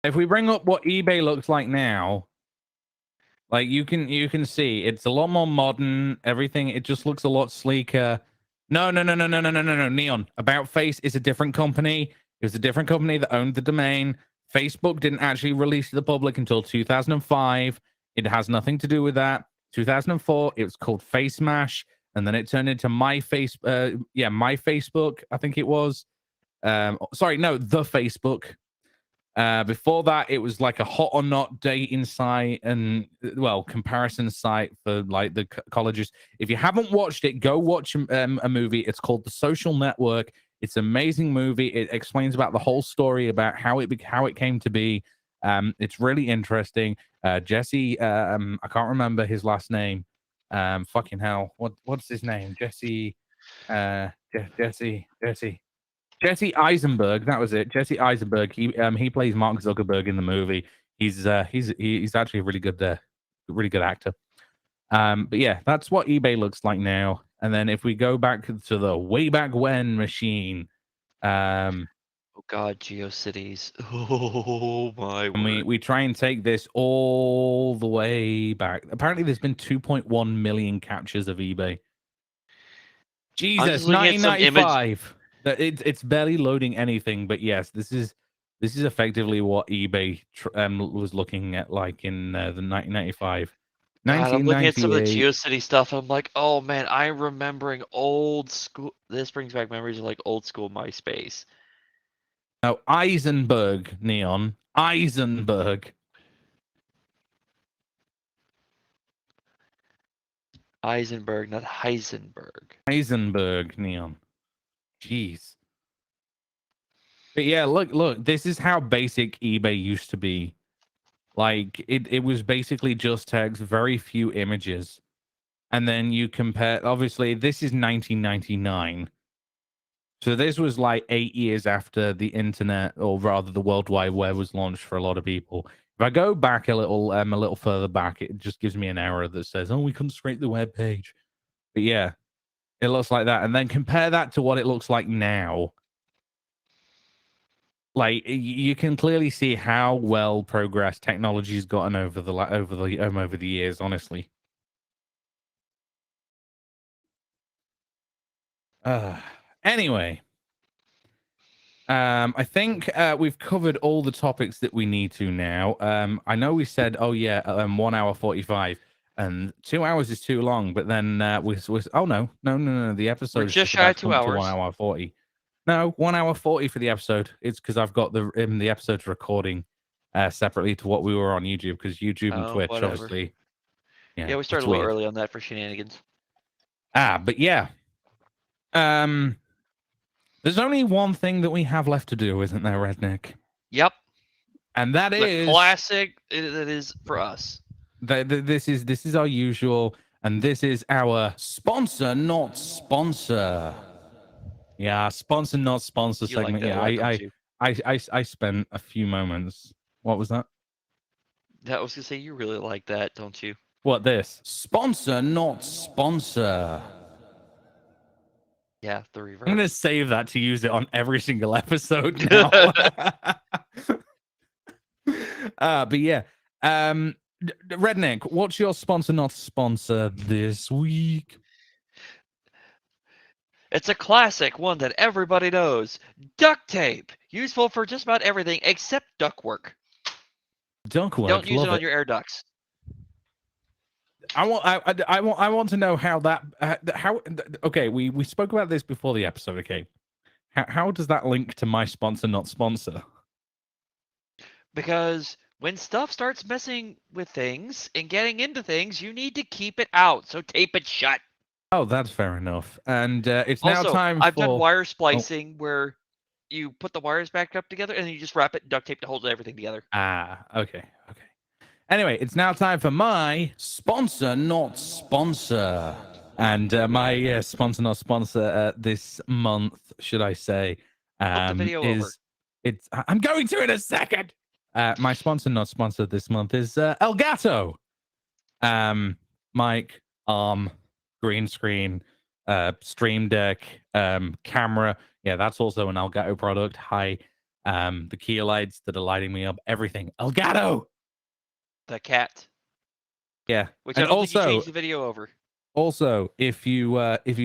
If we bring up what eBay looks like now, like you can see it's a lot more modern. Everything, it just looks a lot sleeker. No, Neon. About Face is a different company. It was a different company that owned the domain. Facebook didn't actually release to the public until 2005. It has nothing to do with that. 2004, it was called Face Mash, and then it turned into My Facebook, I think it was. Sorry, no, the Facebook. Before that, it was like a hot or not dating site and, well, comparison site for like the colleges. If you haven't watched it, go watch a movie. It's called The Social Network. It's an amazing movie. It explains about the whole story about how it came to be. It's really interesting. Jesse, I can't remember his last name. Fucking hell, what's his name? Jesse, Jesse Eisenberg, that was it. Jesse Eisenberg. He plays Mark Zuckerberg in the movie. He's actually a really good actor. But yeah, that's what eBay looks like now. And then if we go back to the way back when machine, Oh God, GeoCities. Oh my and word. we try and take this all the way back. Apparently, there's been 2.1 million captures of eBay. I'm just Jesus, looking at some image. 1995. It's barely loading anything, but yes, this is effectively what eBay was looking at like in the 1995, God, I'm looking at some of the 1998. GeoCity stuff. I'm like, oh man, I'm remembering old school. This brings back memories of like old school MySpace. No, Eisenberg, Neon. Eisenberg. Eisenberg, not Heisenberg. Eisenberg, Neon. Jeez. But yeah, look, this is how basic eBay used to be. Like it was basically just text, very few images. And then you compare, obviously, this is 1999. So this was like 8 years after the internet, or rather the World Wide Web was launched for a lot of people. If I go back a little further back, it just gives me an error that says, "Oh, we couldn't scrape the web page." But yeah, it looks like that. And then compare that to what it looks like now. like you can clearly see how well progressed technology's gotten over the years. Honestly. Anyway, I think we've covered all the topics that we need to now. I know we said, oh yeah, 1 hour 45, and 2 hours is too long. But then oh no, the We're episode's just just shy about of to 2 come to 1 hours. hour 40. No, 1 hour 40 for the episode. It's because I've got the episode's recording separately to what we were on YouTube, because YouTube and Oh, Twitch, whatever. obviously, Yeah, we it's started a little weird. early on that for shenanigans. But yeah, there's only one thing that we have left to do, isn't there, Redneck? Yep. And that The is classic it is for us. this is our usual, and this is our sponsor, not sponsor. Yeah, sponsor, not sponsor You like segment. that a Yeah, lot, don't you? I spent a few moments. What was that? I was gonna say you really like that, don't you? What this? Sponsor, not sponsor. Yeah, the I'm reverb. gonna save that to use it on every single episode now. But yeah, Redneck, what's your sponsor, not sponsor this week? It's a classic, one that everybody knows. Duct tape, useful for just about everything except ductwork. Duckwork, Don't use love it on it. your air ducts. I want to know how that how okay, we spoke about this before the episode. Okay, how does that link to my sponsor, not sponsor? Because when stuff starts messing with things and getting into things, you need to keep it out. So tape it shut. Oh, that's fair enough. And it's now Also, time I've done for wire splicing where you put the wires back up together and then you just wrap it in duct tape to hold everything together. okay. Anyway, it's now time for my sponsor, not sponsor. And my sponsor, not sponsor this month, should I say, Flip the video over. I'm going to in a second. My sponsor, not sponsor this month is Elgato. Mic, arm, green screen, stream deck, camera. Yeah, that's also an Elgato product. Hi. The key lights that are lighting me up, everything. Elgato. The cat. Yeah, Which and I don't think you also, changed the video over. also, if you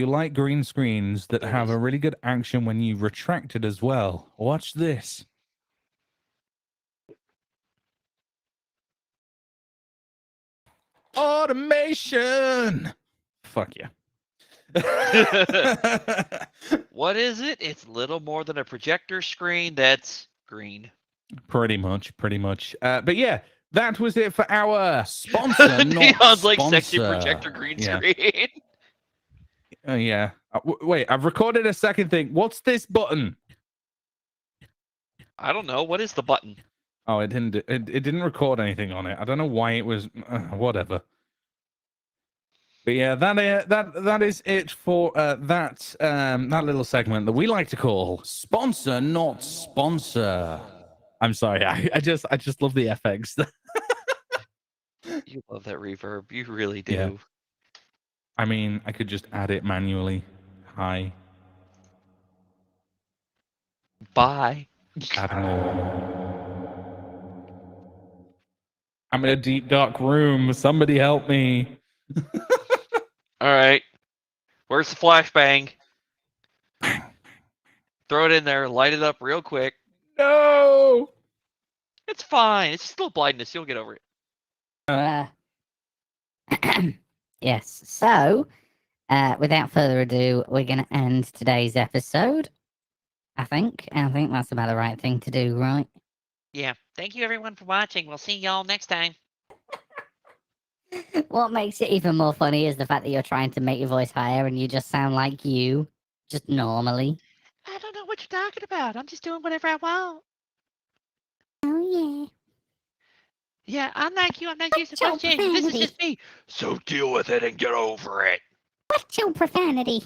like green screens that There it have is. a really good action when you retract it as well, watch this. Automation. Fuck yeah. What is it? It's little more than a projector screen that's green. Pretty much. But yeah, that was it for our sponsor, not Neon's sponsor. like sexy projector green screen. Yeah. Wait, I've recorded a second thing. What's this button? I don't know. What is the button? Oh, it didn't. It didn't record anything on it. I don't know why it was. Whatever. But yeah, that is it for that little segment that we like to call sponsor, not sponsor. I'm sorry. I just love the FX. You love that reverb. You really do. Yeah. I mean, I could just add it manually. Hi. Bye. Add more. I'm in a deep dark room. Somebody help me. All right. Where's the flashbang? Throw it in there. Light it up real quick. No. It's fine. It's still blindness. You'll get over it. Yes. So, without further ado, we're going to end today's episode. I think that's about the right thing to do, right? Yeah. Thank you, everyone, for watching. We'll see y'all next time. What makes it even more funny is the fact that you're trying to make your voice higher and you just sound like you, just normally. I don't know what you're talking about. I'm just doing whatever I want. Oh, Yeah, I'm like you. I'm not used to Watch much your change. This is profanity. just me. So deal with it and get over it. What's your profanity?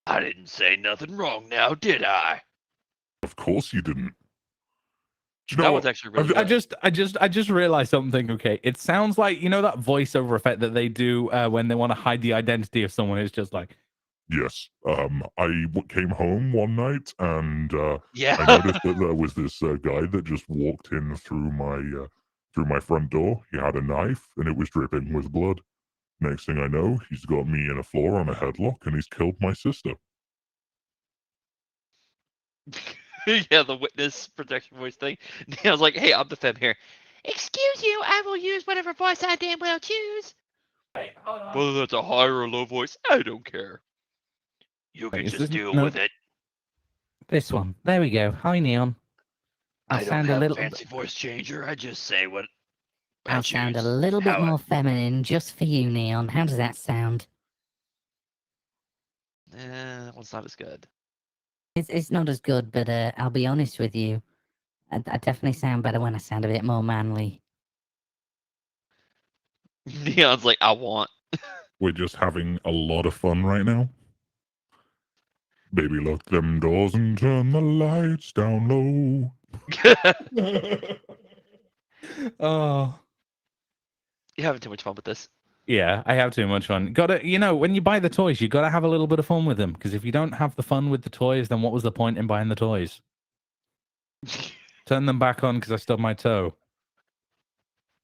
I didn't say nothing wrong now, did I? Of course you didn't. Do you know That what? was actually really I good. just realized something. Okay, it sounds like, you know, that voiceover effect that they do when they want to hide the identity of someone. It's just like, Yes. Came home one night and I Yeah. noticed that there was this guy that just walked in through my front door. He had a knife and it was dripping with blood. Next thing I know, he's got me in a floor on a headlock and he's killed my sister. Yeah, the witness protection voice thing. I was like, hey, I'm the fem here. Excuse you, I will use whatever voice I damn well choose. Wait, hold on. Whether that's a high or a low voice, I don't care. You can Wait, is just this- deal no. with it. This one. There we go. Hi, Neon. I I'll don't sound have a little. fancy voice changer. I just say what I I'll sound a choose. little bit How I- more feminine just for you, Neon. How does that sound? That one's not as good. It's not as good, but I'll be honest with you. I definitely sound better when I sound a bit more manly. Neon's like, I want. We're just having a lot of fun right now. Baby, lock them doors and turn the lights down low. Oh. You're having too much fun with this. Yeah, I have too much fun. Gotta, when you buy the toys, you gotta have a little bit of fun with them. Because if you don't have the fun with the toys, then what was the point in buying the toys? Turn them back on because I stubbed my toe.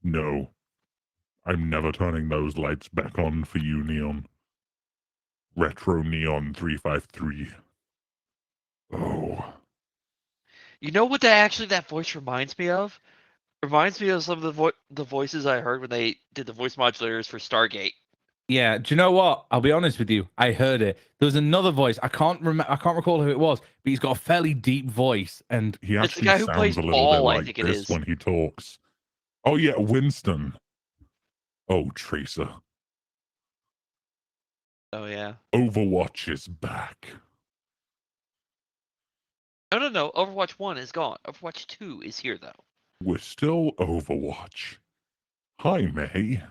No. I'm never turning those lights back on for you, Neon. Retro Neon 353. Oh. You know what that voice reminds me of? Reminds me of some of the voices I heard when they did the voice modulators for Stargate. Yeah, do you know what? I'll be honest with you. I heard it. There was another voice. I can't recall who it was, but he's got a fairly deep voice, and He It's the actually guy who sounds plays a little Ball, bit I like think it this is. when he talks. Oh yeah, Winston. Oh, Tracer. Oh yeah. Overwatch is back. No. Overwatch 1 is gone. Overwatch 2 is here though. We're still Overwatch. Hi, May.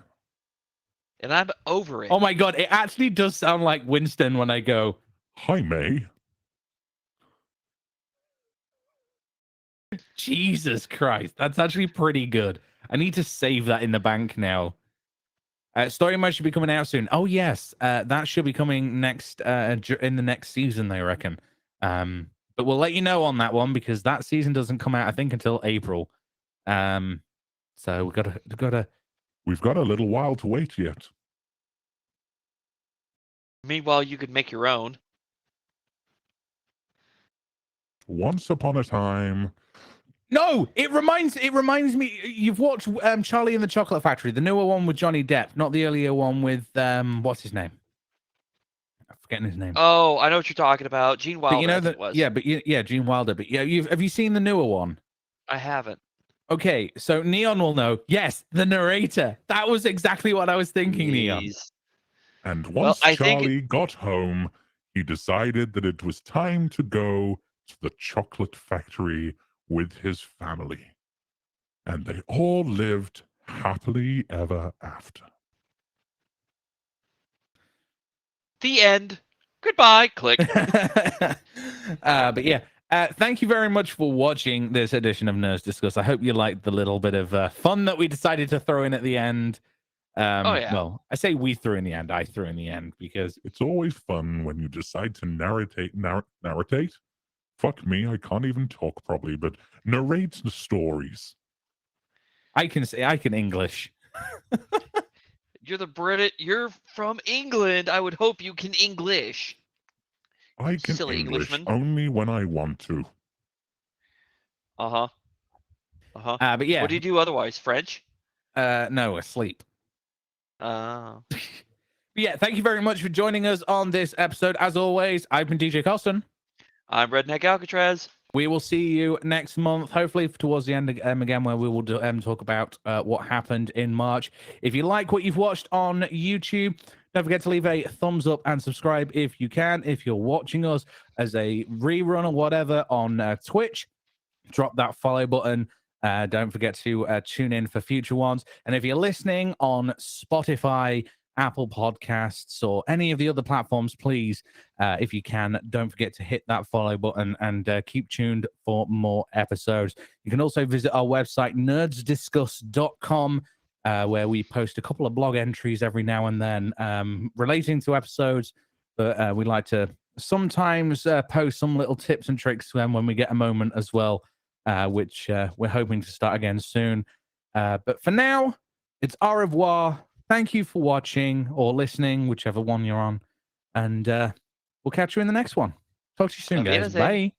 And I'm over it. oh my god, it actually does sound like Winston when I go. Hi, May. Jesus Christ, that's actually pretty good. I need to save that in the bank now. Story mode should be coming out soon. Oh yes, that should be coming next in the next season, I reckon. But we'll let you know on that one because that season doesn't come out, I think, until April. So We've got a little while to wait yet. Meanwhile, you could make your own. Once upon a time. No, it reminds me. You've watched Charlie and the Chocolate Factory, the newer one with Johnny Depp, not the earlier one with what's his name? I'm forgetting his name. Oh, I know what you're talking about. Gene Wilder, but you know I think that, it was. yeah, but yeah, Gene Wilder. But yeah, have you seen the newer one? I haven't. Okay, so Neon will know. Yes, the narrator. That was exactly what I was thinking, Neon. Jeez. And Well, once I think Charlie got home, he decided that it was time to go to the chocolate factory with his family. And they all lived happily ever after. The end. Goodbye. Click. But yeah, thank you very much for watching this edition of Nerdz Discuss. I hope you liked the little bit of fun that we decided to throw in at the end. Yeah. Well, I say we threw in the end. I threw in the end because It's always fun when you decide to narrate. Fuck me, I can't even talk properly, but narrate the stories. I can English. You're the Brit. You're from England. I would hope you can English. I can Silly English Englishman. only when I want to. Uh-huh. But yeah, What do you do otherwise? French? no, asleep. Uh, But yeah, thank you very much for joining us on this episode. As always, I've been DJ Costin. I'm Redneck Alcatraz. We will see you next month, hopefully towards the end again, where we will talk about what happened in March. If you like what you've watched on YouTube, don't forget to leave a thumbs up and subscribe if you can. If you're watching us as a rerun or whatever on Twitch, drop that follow button. Don't forget to tune in for future ones. And if you're listening on Spotify, Apple Podcasts, or any of the other platforms, please, if you can, don't forget to hit that follow button and keep tuned for more episodes. You can also visit our website, nerdsdiscuss.com, where we post a couple of blog entries every now and then relating to episodes, but we like to sometimes post some little tips and tricks when we get a moment as well, which we're hoping to start again soon. But for now, it's au revoir. Thank you for watching or listening, whichever one you're on. And we'll catch you in the next one. Talk to you soon, Auf guys. Wiedersehen. Bye.